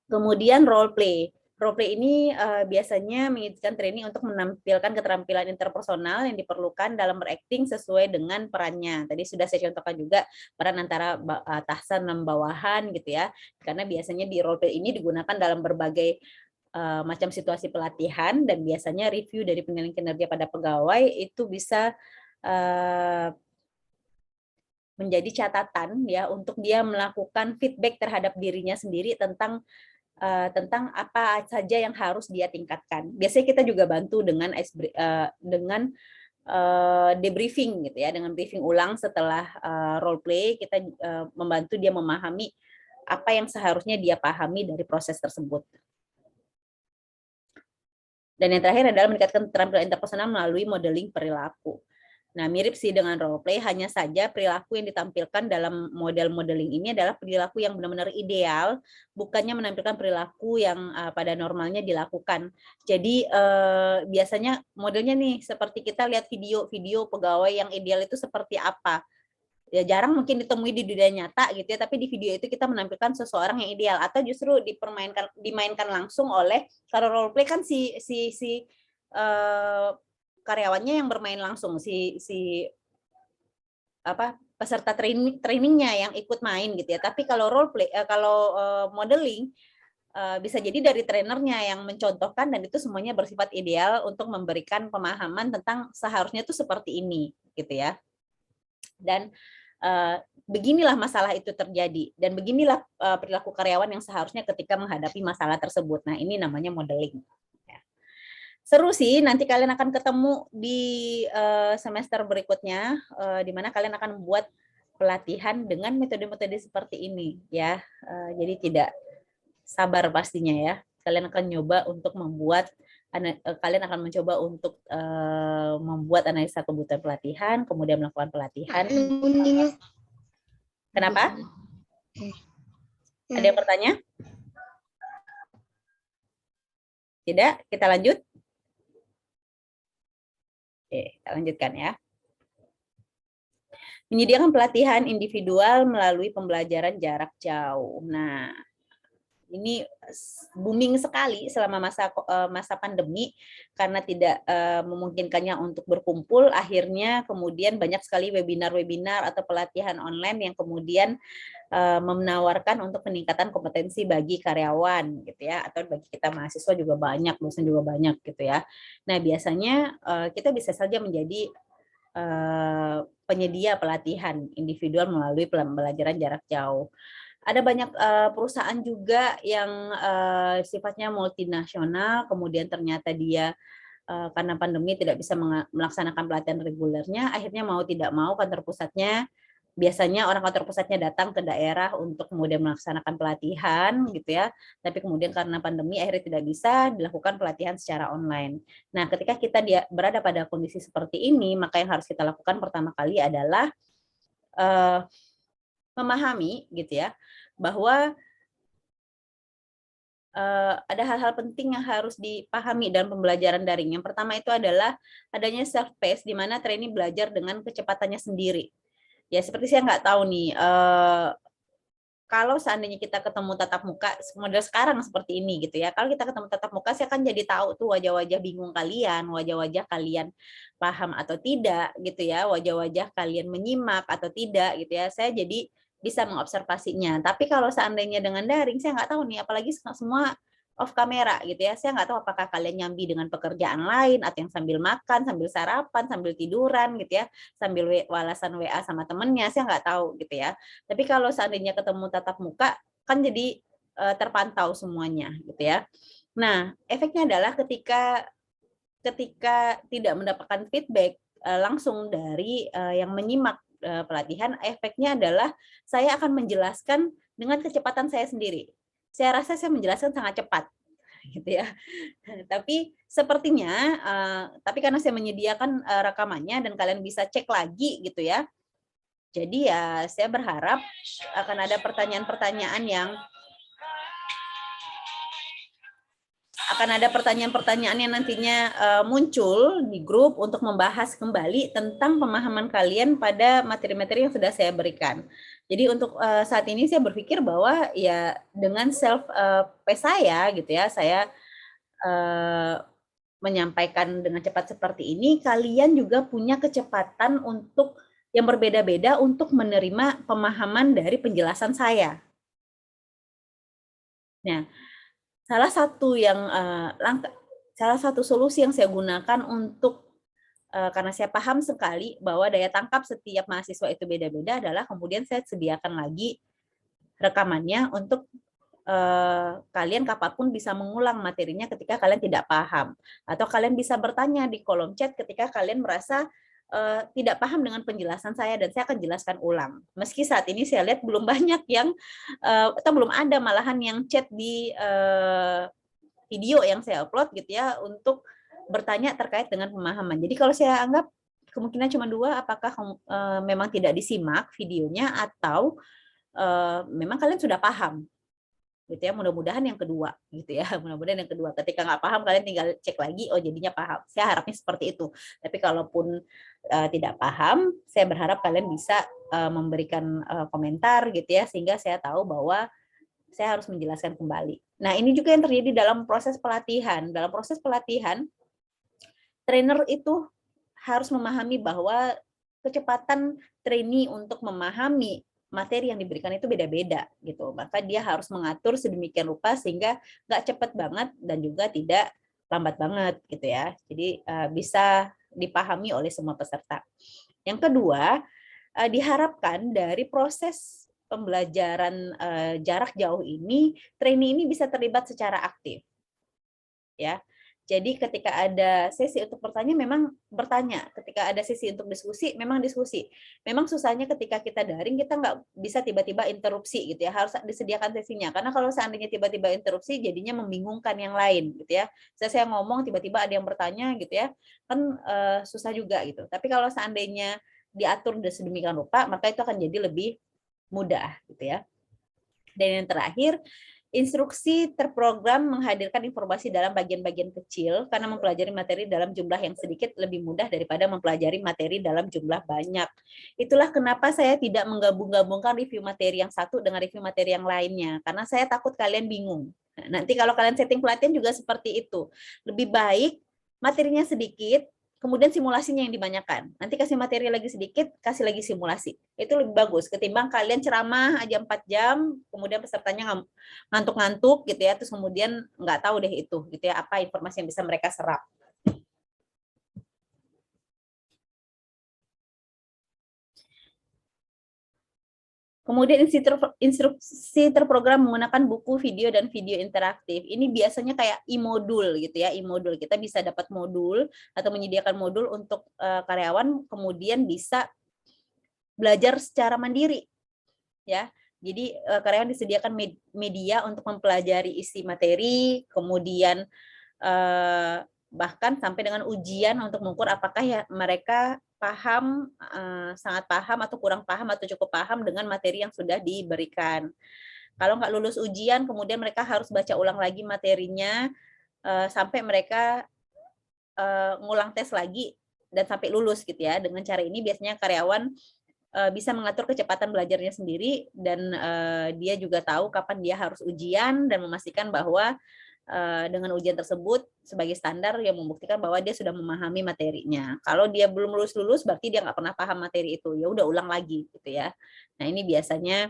A: Kemudian role play. Role play ini biasanya mengisikan training untuk menampilkan keterampilan interpersonal yang diperlukan dalam berakting sesuai dengan perannya. Tadi sudah saya contohkan juga peran antara atasan dan bawahan gitu ya. Karena biasanya di role play ini digunakan dalam berbagai macam situasi pelatihan, dan biasanya review dari penilaian kinerja pada pegawai itu bisa menjadi catatan ya untuk dia melakukan feedback terhadap dirinya sendiri tentang apa saja yang harus dia tingkatkan. Biasanya kita juga bantu dengan debriefing gitu ya, dengan briefing ulang setelah role play, kita membantu dia memahami apa yang seharusnya dia pahami dari proses tersebut. Dan yang terakhir adalah meningkatkan keterampilan interpersonal melalui modeling perilaku. Nah, mirip sih dengan role play, hanya saja perilaku yang ditampilkan dalam model modeling ini adalah perilaku yang benar-benar ideal, bukannya menampilkan perilaku yang pada normalnya dilakukan. Jadi biasanya modelnya nih seperti kita lihat video pegawai yang ideal itu seperti apa. Ya jarang mungkin ditemui di dunia nyata gitu ya, tapi di video itu kita menampilkan seseorang yang ideal atau justru dimainkan langsung oleh, kalau role play kan si karyawannya yang bermain langsung, peserta trainingnya yang ikut main gitu ya. Tapi kalau role play, modeling bisa jadi dari trainernya yang mencontohkan, dan itu semuanya bersifat ideal untuk memberikan pemahaman tentang seharusnya itu seperti ini gitu ya. Dan beginilah masalah itu terjadi, dan beginilah perilaku karyawan yang seharusnya ketika menghadapi masalah tersebut. Nah, ini namanya modeling. Seru sih, nanti kalian akan ketemu di semester berikutnya, di mana kalian akan membuat pelatihan dengan metode-metode seperti ini ya. Jadi tidak sabar pastinya ya. Kalian akan mencoba untuk membuat analisa kebutuhan pelatihan, kemudian melakukan pelatihan. Kenapa? Ada yang bertanya? Tidak? Kita lanjut? Oke, kita lanjutkan ya. Menyediakan pelatihan individual melalui pembelajaran jarak jauh. Nah, ini booming sekali selama masa pandemi karena tidak memungkinkannya untuk berkumpul. Akhirnya kemudian banyak sekali webinar-webinar atau pelatihan online yang kemudian menawarkan untuk peningkatan kompetensi bagi karyawan gitu ya, atau bagi kita mahasiswa juga banyak, dosen juga banyak gitu ya. Nah, biasanya kita bisa saja menjadi penyedia pelatihan individual melalui pembelajaran jarak jauh. Ada banyak perusahaan juga yang sifatnya multinasional, kemudian ternyata dia karena pandemi tidak bisa melaksanakan pelatihan regulernya, akhirnya mau tidak mau kantor pusatnya, biasanya orang kantor pusatnya datang ke daerah untuk kemudian melaksanakan pelatihan gitu ya, tapi kemudian karena pandemi akhirnya tidak bisa dilakukan pelatihan secara online. Nah, ketika kita berada pada kondisi seperti ini, maka yang harus kita lakukan pertama kali adalah memahami gitu ya, bahwa ada hal-hal penting yang harus dipahami dalam pembelajaran daring. Yang pertama itu adalah adanya self-paced, di mana trainee belajar dengan kecepatannya sendiri. Ya, seperti saya nggak tahu nih, kalau seandainya kita ketemu tatap muka, model sekarang seperti ini gitu ya, kalau kita ketemu tatap muka, saya kan jadi tahu tuh wajah-wajah bingung kalian, wajah-wajah kalian paham atau tidak gitu ya, wajah-wajah kalian menyimak atau tidak gitu ya, saya jadi bisa mengobservasinya. Tapi kalau seandainya dengan daring, saya nggak tahu nih, apalagi semua off kamera gitu ya, saya nggak tahu apakah kalian nyambi dengan pekerjaan lain atau yang sambil makan, sambil sarapan, sambil tiduran gitu ya, sambil walasan WA sama temennya, saya nggak tahu gitu ya. Tapi kalau seandainya ketemu tatap muka, kan jadi terpantau semuanya gitu ya. Nah, efeknya adalah ketika tidak mendapatkan feedback langsung dari yang menyimak pelatihan, efeknya adalah saya akan menjelaskan dengan kecepatan saya sendiri. Saya rasa saya menjelaskan sangat cepat, gitu ya. Tapi sepertinya, tapi karena saya menyediakan rekamannya dan kalian bisa cek lagi gitu ya. Jadi ya saya berharap akan ada pertanyaan-pertanyaan yang nantinya muncul di grup untuk membahas kembali tentang pemahaman kalian pada materi-materi yang sudah saya berikan. Jadi untuk saat ini saya berpikir bahwa ya dengan self pace saya gitu ya, saya menyampaikan dengan cepat seperti ini, kalian juga punya kecepatan untuk yang berbeda-beda untuk menerima pemahaman dari penjelasan saya. Nah, salah satu solusi yang saya gunakan untuk karena saya paham sekali bahwa daya tangkap setiap mahasiswa itu beda-beda adalah kemudian saya sediakan lagi rekamannya untuk kalian kapanpun bisa mengulang materinya ketika kalian tidak paham, atau kalian bisa bertanya di kolom chat ketika kalian merasa tidak paham dengan penjelasan saya dan saya akan jelaskan ulang. Meski saat ini saya lihat belum banyak yang atau belum ada malahan yang chat di video yang saya upload gitu ya untuk bertanya terkait dengan pemahaman. Jadi kalau saya anggap kemungkinan cuma dua, apakah memang tidak disimak videonya atau memang kalian sudah paham gitu ya, mudah-mudahan yang kedua gitu ya, mudah-mudahan yang kedua, ketika nggak paham kalian tinggal cek lagi, oh jadinya paham, saya harapnya seperti itu. Tapi kalaupun tidak paham, saya berharap kalian bisa memberikan komentar gitu ya, sehingga saya tahu bahwa saya harus menjelaskan kembali. Nah, ini juga yang terjadi dalam proses pelatihan. Dalam proses pelatihan, trainer itu harus memahami bahwa kecepatan trainee untuk memahami materi yang diberikan itu beda-beda gitu. Maka dia harus mengatur sedemikian rupa sehingga nggak cepat banget dan juga tidak lambat banget gitu ya. Jadi bisa dipahami oleh semua peserta. Yang kedua, diharapkan dari proses pembelajaran jarak jauh ini, trainee ini bisa terlibat secara aktif. Ya. Jadi ketika ada sesi untuk bertanya memang bertanya, ketika ada sesi untuk diskusi memang diskusi. Memang susahnya ketika kita daring kita nggak bisa tiba-tiba interupsi gitu ya, harus disediakan sesinya. Karena kalau seandainya tiba-tiba interupsi jadinya membingungkan yang lain gitu ya. Saya ngomong tiba-tiba ada yang bertanya gitu ya, kan susah juga gitu. Tapi kalau seandainya diatur sedemikian rupa maka itu akan jadi lebih mudah gitu ya. Dan yang terakhir, instruksi terprogram menghadirkan informasi dalam bagian-bagian kecil karena mempelajari materi dalam jumlah yang sedikit lebih mudah daripada mempelajari materi dalam jumlah banyak. Itulah kenapa saya tidak menggabung-gabungkan review materi yang satu dengan review materi yang lainnya, karena saya takut kalian bingung. Nah, nanti kalau kalian setting pelatihan juga seperti itu. Lebih baik materinya sedikit, kemudian simulasinya yang dibanyakan. Nanti kasih materi lagi sedikit, kasih lagi simulasi. Itu lebih bagus ketimbang kalian ceramah aja 4 jam, kemudian pesertanya ngantuk-ngantuk gitu ya, terus kemudian nggak tahu deh itu gitu ya, apa informasi yang bisa mereka serap. Kemudian instruksi terprogram menggunakan buku, video, dan video interaktif. Ini biasanya kayak e-modul gitu ya, e-modul. Kita bisa dapat modul atau menyediakan modul untuk karyawan, kemudian bisa belajar secara mandiri ya. Jadi karyawan disediakan media untuk mempelajari isi materi, kemudian bahkan sampai dengan ujian untuk mengukur apakah ya mereka paham, sangat paham atau kurang paham atau cukup paham dengan materi yang sudah diberikan. Kalau nggak lulus ujian, kemudian mereka harus baca ulang lagi materinya sampai mereka ngulang tes lagi dan sampai lulus gitu ya. Dengan cara ini biasanya karyawan bisa mengatur kecepatan belajarnya sendiri dan dia juga tahu kapan dia harus ujian dan memastikan bahwa dengan ujian tersebut sebagai standar yang membuktikan bahwa dia sudah memahami materinya. Kalau dia belum lulus berarti dia nggak pernah paham materi itu. Ya udah ulang lagi gitu ya. Nah ini biasanya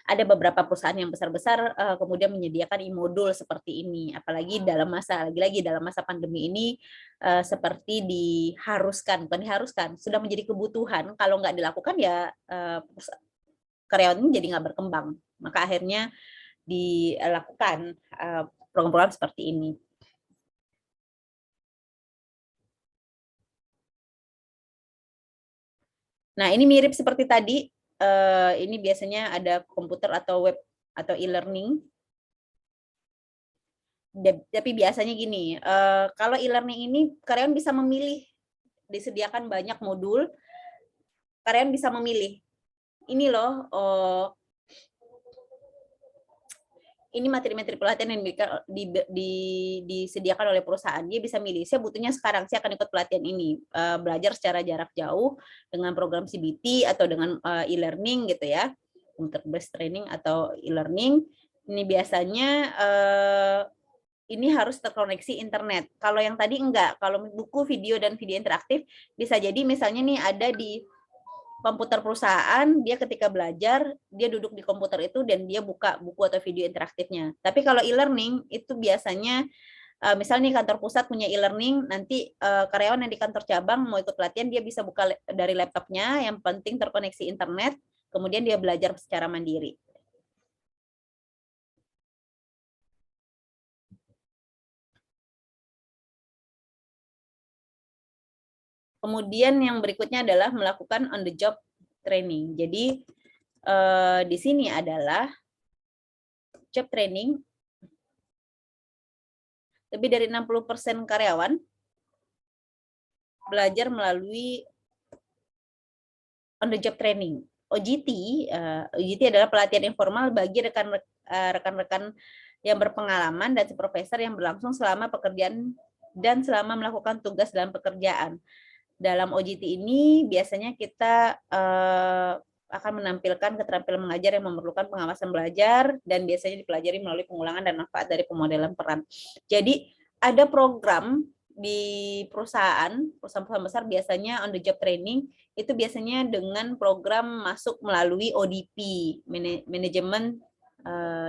A: ada beberapa perusahaan yang besar-besar kemudian menyediakan e-modul seperti ini. Apalagi dalam masa lagi-lagi dalam masa pandemi ini seperti diharuskan, bukan diharuskan, sudah menjadi kebutuhan. Kalau nggak dilakukan ya karyawan ini jadi nggak berkembang. Maka akhirnya dilakukan program-program seperti ini. Nah, ini mirip seperti tadi. Ini biasanya ada komputer atau web atau e-learning. Tapi biasanya gini, kalau e-learning ini karyawan bisa memilih, disediakan banyak modul, karyawan bisa memilih. Ini loh, ini materi-materi pelatihan yang disediakan oleh perusahaan. Dia bisa milih, saya butuhnya sekarang, saya akan ikut pelatihan ini. Belajar secara jarak jauh dengan program CBT atau dengan e-learning gitu ya, computer based training atau e-learning. Ini biasanya ini harus terkoneksi internet. Kalau yang tadi enggak, kalau buku, video, dan video interaktif bisa jadi misalnya nih ada di komputer perusahaan, dia ketika belajar, dia duduk di komputer itu dan dia buka buku atau video interaktifnya. Tapi kalau e-learning itu biasanya misalnya nih kantor pusat punya e-learning, nanti karyawan yang di kantor cabang mau ikut pelatihan, dia bisa buka dari laptopnya, yang penting terkoneksi internet, kemudian dia belajar secara mandiri. Kemudian yang berikutnya adalah melakukan on the job training. Jadi di sini adalah job training. Lebih dari 60% karyawan belajar melalui on the job training. OJT, OJT adalah pelatihan informal bagi rekan-rekan yang berpengalaman dan supervisor yang berlangsung selama pekerjaan dan selama melakukan tugas dalam pekerjaan. Dalam OJT ini biasanya kita akan menampilkan keterampilan mengajar yang memerlukan pengawasan belajar dan biasanya dipelajari melalui pengulangan dan manfaat dari pemodelan peran. Jadi ada program di perusahaan besar biasanya on the job training itu biasanya dengan program masuk melalui ODP, Management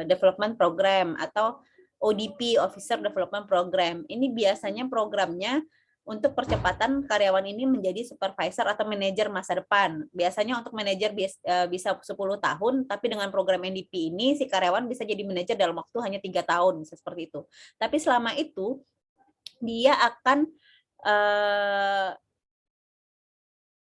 A: Development Program atau ODP, Officer Development Program. Ini biasanya programnya untuk percepatan karyawan ini menjadi supervisor atau manajer masa depan. Biasanya untuk manajer bisa 10 tahun, tapi dengan program NDP ini si karyawan bisa jadi manajer dalam waktu hanya 3 tahun, seperti itu. Tapi selama itu dia akan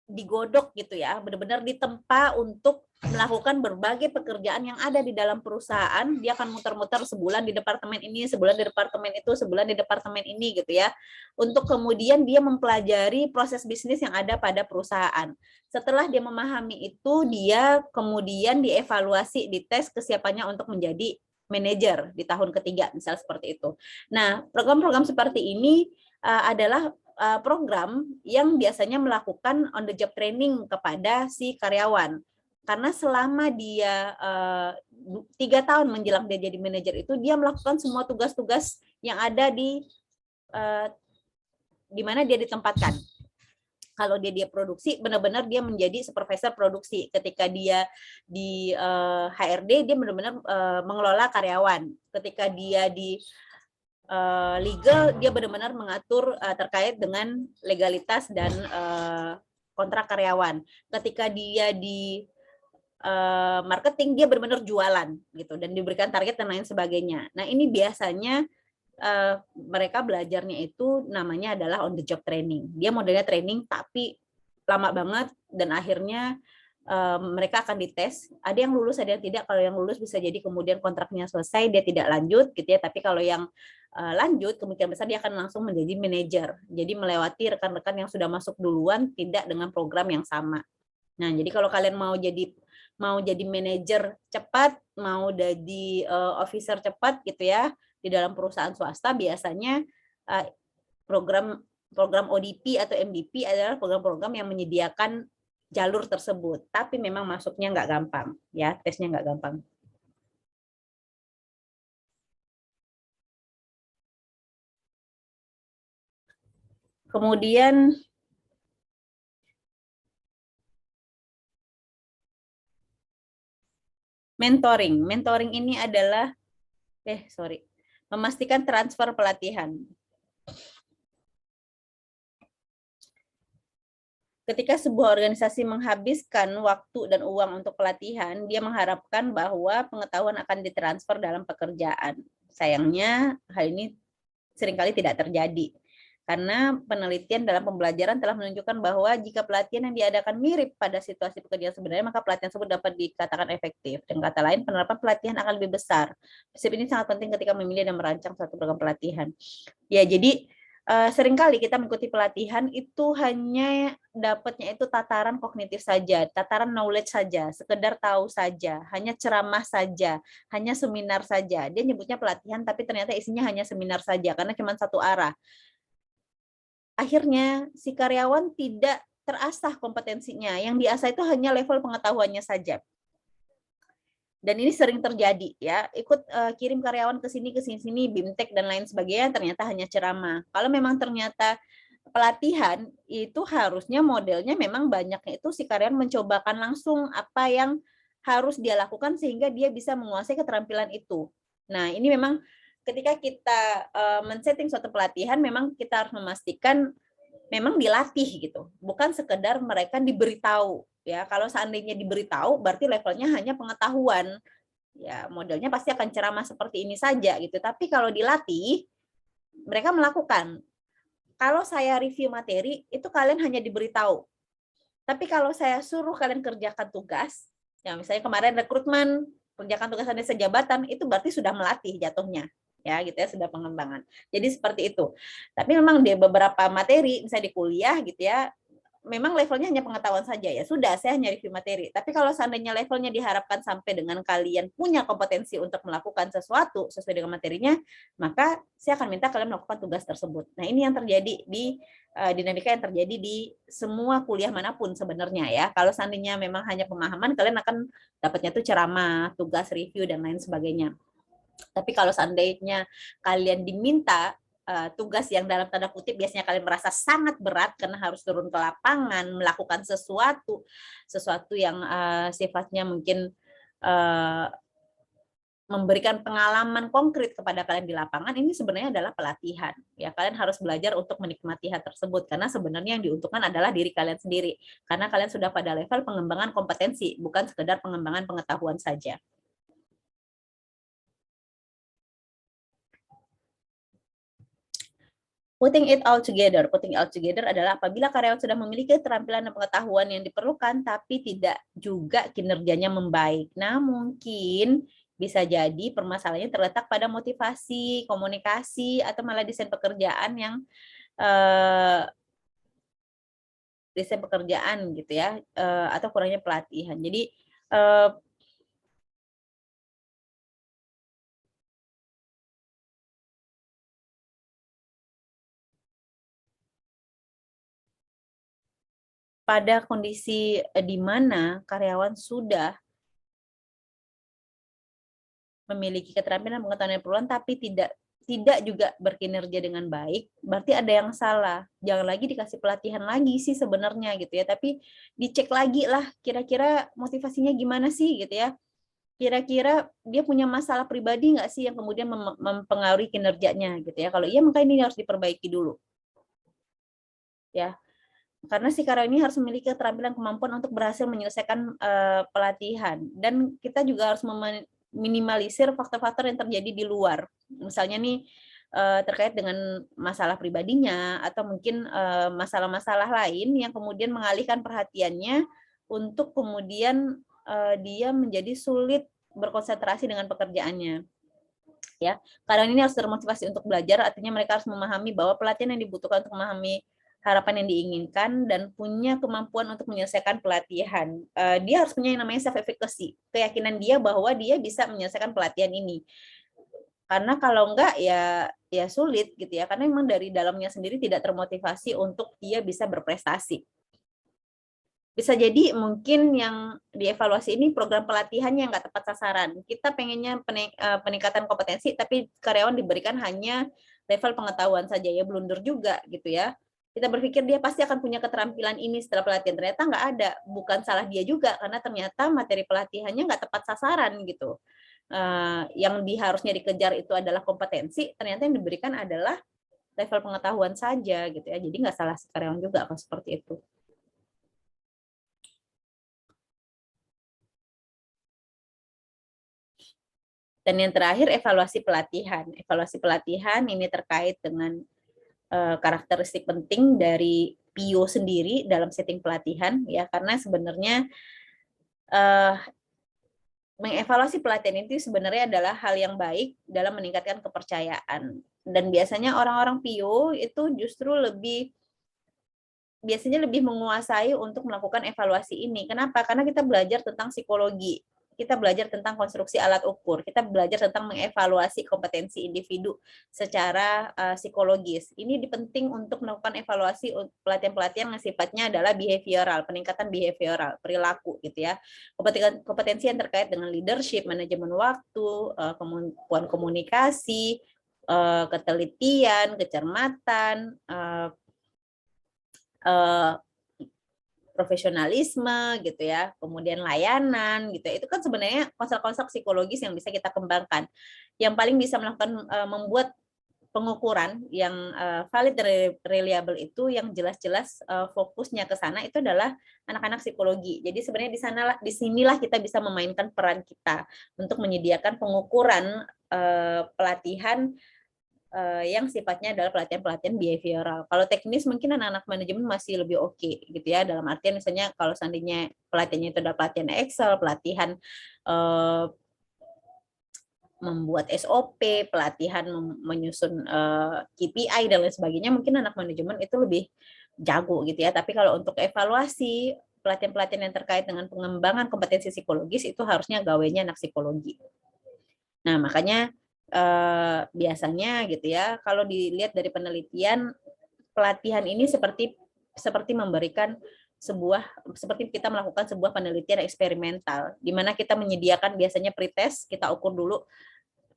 A: digodok gitu ya, benar-benar ditempa untuk melakukan berbagai pekerjaan yang ada di dalam perusahaan. Dia akan muter-muter sebulan di departemen ini, sebulan di departemen itu, sebulan di departemen ini gitu ya. Untuk kemudian dia mempelajari proses bisnis yang ada pada perusahaan. Setelah dia memahami itu, dia kemudian dievaluasi, dites kesiapannya untuk menjadi manajer di tahun ketiga, misal seperti itu. Nah, program-program seperti ini adalah program yang biasanya melakukan on the job training kepada si karyawan, karena selama dia 3 tahun menjelang dia jadi manajer itu, dia melakukan semua tugas-tugas yang ada di mana dia ditempatkan. Kalau dia produksi, benar-benar dia menjadi supervisor produksi. Ketika dia di HRD, dia benar-benar mengelola karyawan. Ketika dia di legal, dia benar-benar mengatur terkait dengan legalitas dan kontrak karyawan. Ketika dia di marketing, dia benar-benar jualan gitu dan diberikan target dan lain sebagainya. Nah, ini biasanya mereka belajarnya itu namanya adalah on the job training. Dia modelnya training tapi lama banget, dan akhirnya mereka akan dites. Ada yang lulus, ada yang tidak. Kalau yang lulus bisa jadi kemudian kontraknya selesai, dia tidak lanjut gitu ya. Tapi kalau yang lanjut, kemungkinan besar dia akan langsung menjadi manajer. Jadi melewati rekan-rekan yang sudah masuk duluan, tidak dengan program yang sama. Nah, jadi kalau kalian mau jadi manajer cepat, mau jadi officer cepat gitu ya, di dalam perusahaan swasta, biasanya program ODP atau MDP adalah program-program yang menyediakan jalur tersebut, tapi memang masuknya nggak gampang, ya, tesnya nggak gampang. Kemudian mentoring ini adalah memastikan transfer pelatihan. Ketika sebuah organisasi menghabiskan waktu dan uang untuk pelatihan, dia mengharapkan bahwa pengetahuan akan ditransfer dalam pekerjaan. Sayangnya, hal ini seringkali tidak terjadi. Karena penelitian dalam pembelajaran telah menunjukkan bahwa jika pelatihan yang diadakan mirip pada situasi pekerjaan sebenarnya, maka pelatihan tersebut dapat dikatakan efektif. Dengan kata lain, penerapan pelatihan akan lebih besar. Prinsip ini sangat penting ketika memilih dan merancang suatu program pelatihan. Ya, jadi seringkali kita mengikuti pelatihan itu hanya dapatnya itu tataran kognitif saja, tataran knowledge saja, sekedar tahu saja, hanya ceramah saja, hanya seminar saja. Dia nyebutnya pelatihan, tapi ternyata isinya hanya seminar saja, karena cuma satu arah. Akhirnya si karyawan tidak terasah kompetensinya, yang diasah itu hanya level pengetahuannya saja. Dan ini sering terjadi ya, ikut kirim karyawan ke sini BIMTEK dan lain sebagainya, ternyata hanya ceramah. Kalau memang ternyata pelatihan itu harusnya modelnya memang banyaknya itu si karyawan mencobakan langsung apa yang harus dia lakukan sehingga dia bisa menguasai keterampilan itu. Nah, ini memang ketika kita men-setting suatu pelatihan, memang kita harus memastikan memang dilatih gitu, bukan sekedar mereka diberitahu. Ya, kalau seandainya diberitahu, berarti levelnya hanya pengetahuan. Ya, modelnya pasti akan ceramah seperti ini saja gitu. Tapi kalau dilatih, mereka melakukan. Kalau saya review materi, itu kalian hanya diberitahu. Tapi kalau saya suruh kalian kerjakan tugas, ya misalnya kemarin rekrutmen, kerjakan tugas Anda sejabatan, itu berarti sudah melatih jatuhnya. Ya, gitu ya, sudah pengembangan. Jadi seperti itu. Tapi memang di beberapa materi, misalnya di kuliah gitu ya, memang levelnya hanya pengetahuan saja, ya sudah, saya hanya review materi. Tapi kalau seandainya levelnya diharapkan sampai dengan kalian punya kompetensi untuk melakukan sesuatu sesuai dengan materinya, maka saya akan minta kalian melakukan tugas tersebut. Nah, ini yang terjadi di dinamika yang terjadi di semua kuliah manapun sebenarnya ya. Kalau seandainya memang hanya pemahaman, kalian akan dapatnya tuh ceramah, tugas review dan lain sebagainya. Tapi kalau seandainya kalian diminta tugas yang dalam tanda kutip biasanya kalian merasa sangat berat karena harus turun ke lapangan, melakukan sesuatu yang sifatnya mungkin memberikan pengalaman konkret kepada kalian di lapangan, ini sebenarnya adalah pelatihan. Ya, kalian harus belajar untuk menikmati hal tersebut karena sebenarnya yang diuntungkan adalah diri kalian sendiri. Karena kalian sudah pada level pengembangan kompetensi, bukan sekedar pengembangan pengetahuan saja. Putting all together adalah apabila karyawan sudah memiliki keterampilan dan pengetahuan yang diperlukan, tapi tidak juga kinerjanya membaik. Nah, mungkin bisa jadi permasalahannya terletak pada motivasi, komunikasi, atau malah desain pekerjaan yang gitu ya, atau kurangnya pelatihan. Jadi pada kondisi di mana karyawan sudah memiliki keterampilan pengetahuan yang perluan tapi tidak juga berkinerja dengan baik, berarti ada yang salah. Jangan lagi dikasih pelatihan lagi sih sebenarnya gitu ya, tapi dicek lagi lah kira-kira motivasinya gimana sih gitu ya. Kira-kira dia punya masalah pribadi nggak sih yang kemudian mempengaruhi kinerjanya gitu ya. Kalau iya maka ini harus diperbaiki dulu. Ya. Karena si karyawan ini harus memiliki keterampilan kemampuan untuk berhasil menyelesaikan pelatihan, dan kita juga harus meminimalisir faktor-faktor yang terjadi di luar. Misalnya nih terkait dengan masalah pribadinya atau mungkin masalah-masalah lain yang kemudian mengalihkan perhatiannya untuk kemudian dia menjadi sulit berkonsentrasi dengan pekerjaannya. Ya, karyawan ini harus termotivasi untuk belajar, artinya mereka harus memahami bahwa pelatihan yang dibutuhkan untuk memahami harapan yang diinginkan dan punya kemampuan untuk menyelesaikan pelatihan. Dia harus punya yang namanya self efficacy, keyakinan dia bahwa dia bisa menyelesaikan pelatihan ini. Karena kalau enggak ya sulit gitu ya, karena memang dari dalamnya sendiri tidak termotivasi untuk dia bisa berprestasi. Bisa jadi mungkin yang dievaluasi ini program pelatihannya nggak tepat sasaran. Kita pengennya peningkatan kompetensi, tapi karyawan diberikan hanya level pengetahuan saja, ya blunder juga gitu ya. Kita berpikir dia pasti akan punya keterampilan ini setelah pelatihan, ternyata nggak ada. Bukan salah dia juga, karena ternyata materi pelatihannya nggak tepat sasaran gitu. Yang harusnya dikejar itu adalah kompetensi, ternyata yang diberikan adalah level pengetahuan saja gitu ya. Jadi nggak salah karyawan juga kalau seperti itu. Dan yang terakhir evaluasi pelatihan. Evaluasi pelatihan ini terkait dengan karakteristik penting dari PIO sendiri dalam setting pelatihan ya, karena sebenarnya mengevaluasi pelatihan itu sebenarnya adalah hal yang baik dalam meningkatkan kepercayaan. Dan biasanya orang-orang PIO itu justru biasanya lebih menguasai untuk melakukan evaluasi ini. Kenapa? Karena kita belajar tentang psikologi, kita belajar tentang konstruksi alat ukur, kita belajar tentang mengevaluasi kompetensi individu secara psikologis. Ini penting untuk melakukan evaluasi pelatihan-pelatihan yang sifatnya adalah behavioral, peningkatan behavioral, perilaku gitu ya. Kompetensi yang terkait dengan leadership, manajemen waktu, kemampuan komunikasi, ketelitian, kecermatan, profesionalisme gitu ya, kemudian layanan gitu. Itu kan sebenarnya konsep-konsep psikologis yang bisa kita kembangkan. Yang paling bisa melakukan membuat pengukuran yang valid dan reliable itu yang jelas-jelas fokusnya ke sana itu adalah anak-anak psikologi. Jadi sebenarnya di sinilah kita bisa memainkan peran kita untuk menyediakan pengukuran pelatihan yang sifatnya adalah pelatihan-pelatihan behavioral. Kalau teknis mungkin anak-anak manajemen masih lebih oke gitu ya, dalam artian misalnya kalau seandainya pelatihannya itu adalah pelatihan Excel, pelatihan membuat SOP, pelatihan menyusun KPI dan lain sebagainya, mungkin anak manajemen itu lebih jago gitu ya. Tapi kalau untuk evaluasi pelatihan-pelatihan yang terkait dengan pengembangan kompetensi psikologis itu harusnya gawainya anak psikologi. Nah, makanya biasanya gitu ya, kalau dilihat dari penelitian, pelatihan ini seperti memberikan seperti kita melakukan sebuah penelitian eksperimental, di mana kita menyediakan biasanya pretest, kita ukur dulu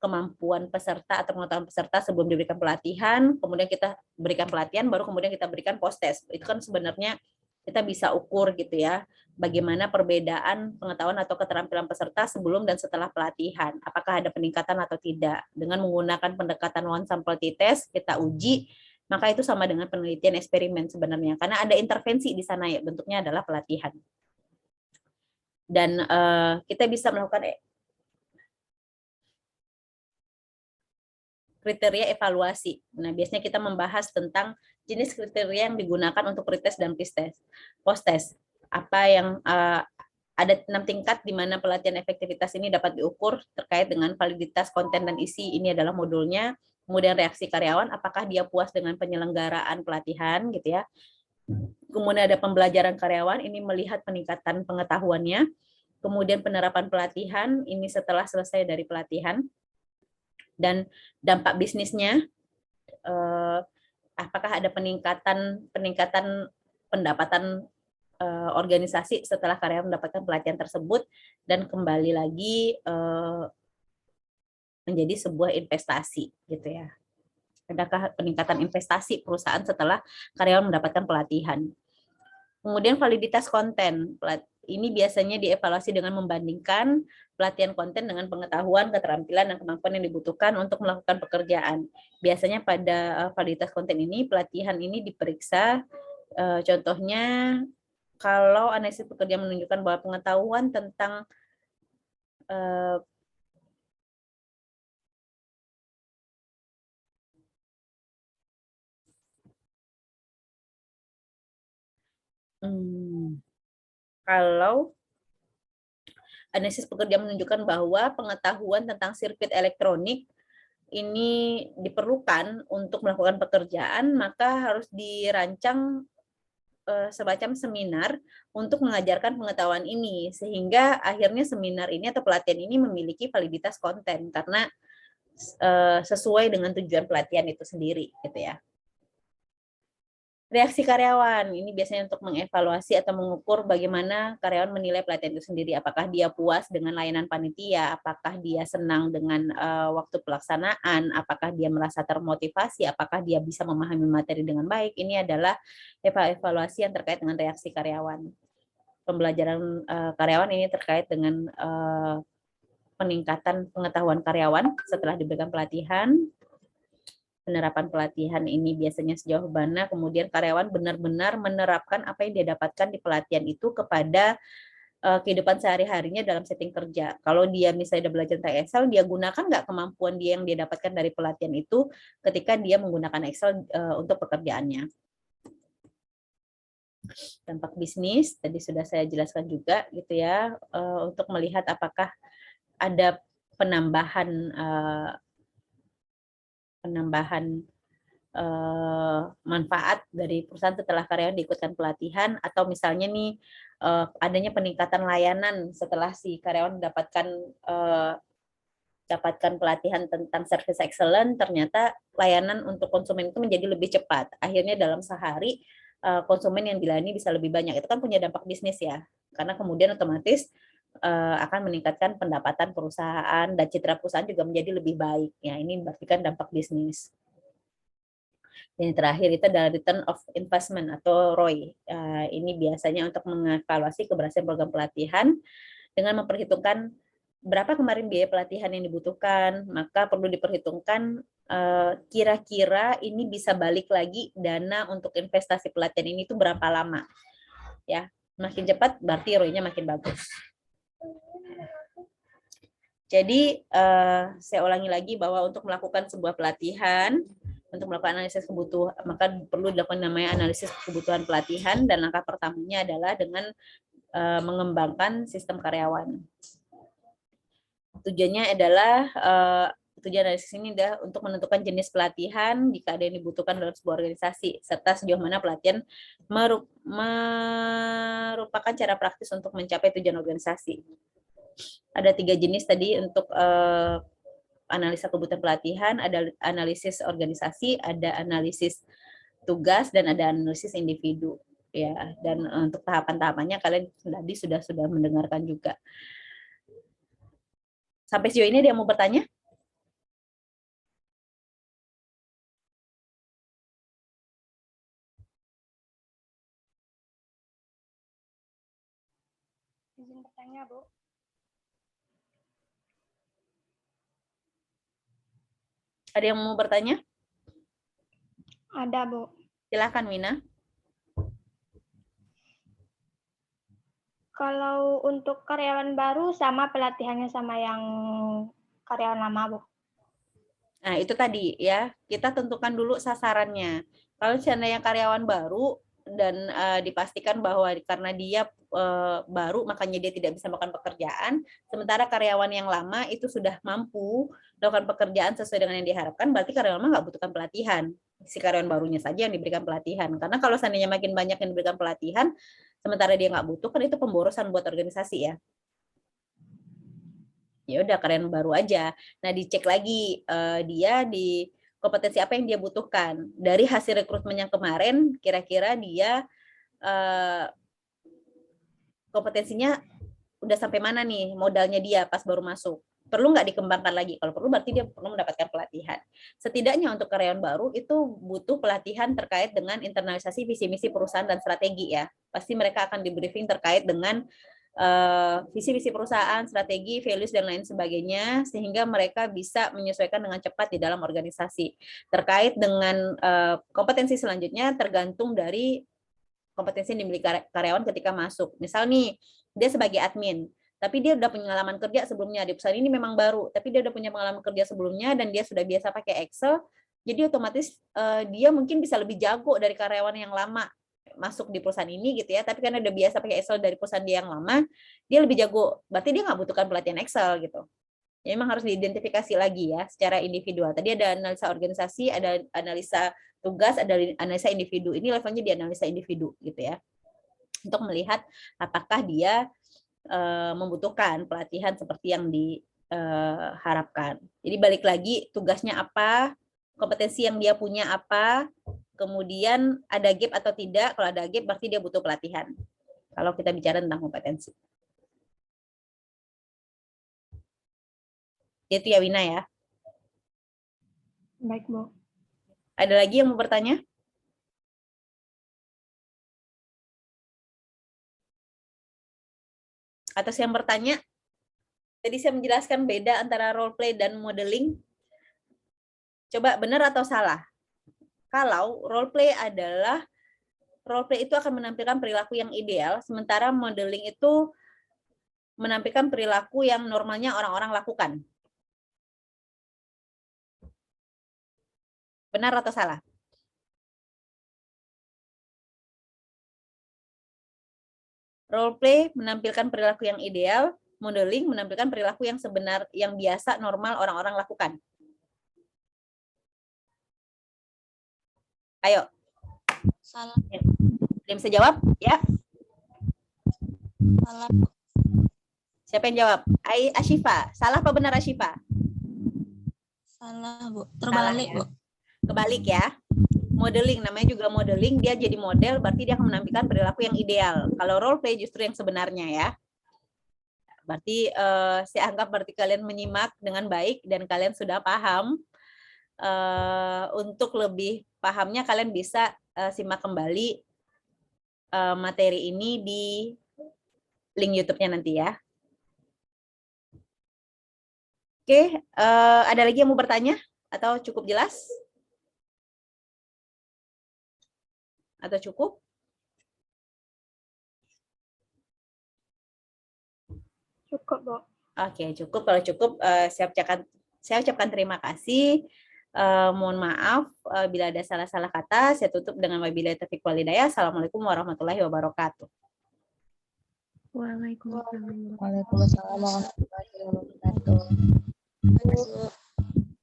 A: kemampuan peserta atau pengetahuan peserta sebelum diberikan pelatihan, kemudian kita berikan pelatihan, baru kemudian kita berikan post test. Itu kan sebenarnya kita bisa ukur gitu ya, bagaimana perbedaan pengetahuan atau keterampilan peserta sebelum dan setelah pelatihan. Apakah ada peningkatan atau tidak. Dengan menggunakan pendekatan one sample t-test, kita uji, maka itu sama dengan penelitian eksperimen sebenarnya. Karena ada intervensi di sana ya, bentuknya adalah pelatihan. Dan kita bisa melakukan kriteria evaluasi. Nah, biasanya kita membahas tentang jenis kriteria yang digunakan untuk pretest dan post-test. Apa yang ada 6 tingkat di mana pelatihan efektivitas ini dapat diukur terkait dengan validitas konten dan isi. Ini adalah modulnya. Kemudian reaksi karyawan, apakah dia puas dengan penyelenggaraan pelatihan gitu ya. Kemudian ada pembelajaran karyawan, ini melihat peningkatan pengetahuannya. Kemudian penerapan pelatihan, ini setelah selesai dari pelatihan. Dan dampak bisnisnya, apakah ada peningkatan pendapatan organisasi setelah karyawan mendapatkan pelatihan tersebut, dan kembali lagi menjadi sebuah investasi gitu ya. Adakah peningkatan investasi perusahaan setelah karyawan mendapatkan pelatihan. Kemudian validitas konten. Ini biasanya dievaluasi dengan membandingkan pelatihan konten dengan pengetahuan, keterampilan, dan kemampuan yang dibutuhkan untuk melakukan pekerjaan. Biasanya pada validitas konten ini, pelatihan ini diperiksa, contohnya kalau analisis pekerjaan menunjukkan bahwa pengetahuan tentang kalau analisis pekerjaan menunjukkan bahwa pengetahuan tentang sirkuit elektronik ini diperlukan untuk melakukan pekerjaan, maka harus dirancang semacam seminar untuk mengajarkan pengetahuan ini, sehingga akhirnya seminar ini atau pelatihan ini memiliki validitas konten karena sesuai dengan tujuan pelatihan itu sendiri gitu ya. Reaksi karyawan, ini biasanya untuk mengevaluasi atau mengukur bagaimana karyawan menilai pelatihan itu sendiri. Apakah dia puas dengan layanan panitia, apakah dia senang dengan waktu pelaksanaan, apakah dia merasa termotivasi, apakah dia bisa memahami materi dengan baik. Ini adalah evaluasi yang terkait dengan reaksi karyawan. Pembelajaran karyawan ini terkait dengan peningkatan pengetahuan karyawan setelah diberikan pelatihan. Penerapan pelatihan ini biasanya sejauh mana, kemudian karyawan benar-benar menerapkan apa yang dia dapatkan di pelatihan itu kepada kehidupan sehari-harinya dalam setting kerja. Kalau dia misalnya udah belajar tentang Excel, dia gunakan nggak kemampuan dia yang dia dapatkan dari pelatihan itu ketika dia menggunakan Excel untuk pekerjaannya. Dampak bisnis, tadi sudah saya jelaskan juga gitu ya, untuk melihat apakah ada penambahan manfaat dari perusahaan setelah karyawan diikutkan pelatihan, atau misalnya nih adanya peningkatan layanan setelah si karyawan mendapatkan pelatihan tentang service excellent, ternyata layanan untuk konsumen itu menjadi lebih cepat. Akhirnya dalam sehari konsumen yang dilayani bisa lebih banyak. Itu kan punya dampak bisnis ya, karena kemudian otomatis akan meningkatkan pendapatan perusahaan dan citra perusahaan juga menjadi lebih baik. Ya, ini berarti kan dampak bisnis. Dan yang terakhir itu adalah return of investment atau ROI. Ini biasanya untuk mengevaluasi keberhasilan program pelatihan dengan memperhitungkan berapa kemarin biaya pelatihan yang dibutuhkan, maka perlu diperhitungkan kira-kira ini bisa balik lagi dana untuk investasi pelatihan ini itu berapa lama. Ya, makin cepat berarti ROI-nya makin bagus. Jadi saya ulangi lagi bahwa untuk melakukan sebuah pelatihan, untuk melakukan analisis kebutuhan, maka perlu dilakukan namanya analisis kebutuhan pelatihan, dan langkah pertamanya adalah dengan mengembangkan sistem karyawan. Tujuannya adalah tujuan analisis ini adalah untuk menentukan jenis pelatihan jika ada yang dibutuhkan dalam sebuah organisasi, serta sejauh mana pelatihan merupakan cara praktis untuk mencapai tujuan organisasi. Ada 3 jenis tadi untuk analisa kebutuhan pelatihan, ada analisis organisasi, ada analisis tugas, dan ada analisis individu. Ya, dan untuk tahapan-tahapannya kalian tadi sudah mendengarkan juga. Sampai sejauh ini ada yang mau bertanya?
B: Izin bertanya, Bu.
A: Ada yang mau bertanya?
B: Ada, Bu.
A: Silakan, Wina.
B: Kalau untuk karyawan baru sama pelatihannya sama yang karyawan lama, Bu?
A: Nah, itu tadi ya, kita tentukan dulu sasarannya. Kalau seandainya karyawan baru dan dipastikan bahwa karena dia baru makanya dia tidak bisa melakukan pekerjaan, sementara karyawan yang lama itu sudah mampu melakukan pekerjaan sesuai dengan yang diharapkan, berarti karyawan lama nggak butuhkan pelatihan. Si karyawan barunya saja yang diberikan pelatihan. Karena kalau seandainya makin banyak yang diberikan pelatihan, sementara dia nggak butuh, kan itu pemborosan buat organisasi ya. Ya udah karyawan baru aja. Nah, dicek lagi dia di kompetensi apa yang dia butuhkan. Dari hasil rekrutmen yang kemarin, kira-kira dia kompetensinya udah sampai mana nih modalnya dia pas baru masuk. Perlu nggak dikembangkan lagi? Kalau perlu berarti dia perlu mendapatkan pelatihan. Setidaknya untuk karyawan baru itu butuh pelatihan terkait dengan internalisasi visi misi perusahaan dan strategi ya. Pasti mereka akan di briefing terkait dengan visi misi perusahaan, strategi, values dan lain sebagainya, sehingga mereka bisa menyesuaikan dengan cepat di dalam organisasi. Terkait dengan kompetensi selanjutnya tergantung dari kompetensi yang dimiliki karyawan ketika masuk. Misal nih, dia sebagai admin, tapi dia udah punya pengalaman kerja sebelumnya di perusahaan ini memang baru, tapi dia udah punya pengalaman kerja sebelumnya dan dia sudah biasa pakai Excel, jadi otomatis dia mungkin bisa lebih jago dari karyawan yang lama masuk di perusahaan ini gitu ya, tapi karena udah biasa pakai Excel dari perusahaan dia yang lama, dia lebih jago. Berarti dia nggak butuhkan pelatihan Excel gitu. Ya, memang harus diidentifikasi lagi ya secara individual. Tadi ada analisa organisasi, ada analisa tugas, ada analisa individu. Ini levelnya di analisa individu gitu ya. Untuk melihat apakah dia membutuhkan pelatihan seperti yang diharapkan. Jadi balik lagi tugasnya apa, kompetensi yang dia punya apa, kemudian ada gap atau tidak. Kalau ada gap berarti dia butuh pelatihan. Kalau kita bicara tentang kompetensi. Itu ya Wina ya.
B: Baik, Bu.
A: Ada lagi yang mau bertanya? Atas yang bertanya, tadi saya menjelaskan beda antara role play dan modeling. Coba benar atau salah? Kalau role play itu akan menampilkan perilaku yang ideal, sementara modeling itu menampilkan perilaku yang normalnya orang-orang lakukan. Benar atau salah? Role play menampilkan perilaku yang ideal, modeling menampilkan perilaku yang sebenar, yang biasa, normal orang-orang lakukan. Ayo.
C: Salah.
A: Ada yang bisa jawab? Ya.
C: Salah.
A: Siapa yang jawab? Ashifa. Salah apa benar Ashifa?
C: Salah, Bu. Terbalik,
A: Salah, ya.
C: Bu.
A: Kebalik ya. Modeling, namanya juga modeling, dia jadi model, berarti dia akan menampilkan perilaku yang ideal. Kalau role play justru yang sebenarnya ya. Berarti saya anggap berarti kalian menyimak dengan baik dan kalian sudah paham. Untuk lebih pahamnya kalian bisa simak kembali materi ini di link YouTube-nya nanti ya. Oke, ada lagi yang mau bertanya atau cukup jelas? Atau cukup?
B: Cukup, Bu.
A: Oke, cukup. Kalau cukup, saya ucapkan terima kasih. Mohon maaf bila ada salah-salah kata. Saya tutup dengan wabillahi taufiq wal hidayah. Assalamualaikum warahmatullahi wabarakatuh.
B: Waalaikumsalam.
C: Waalaikumsalam warahmatullahi wabarakatuh.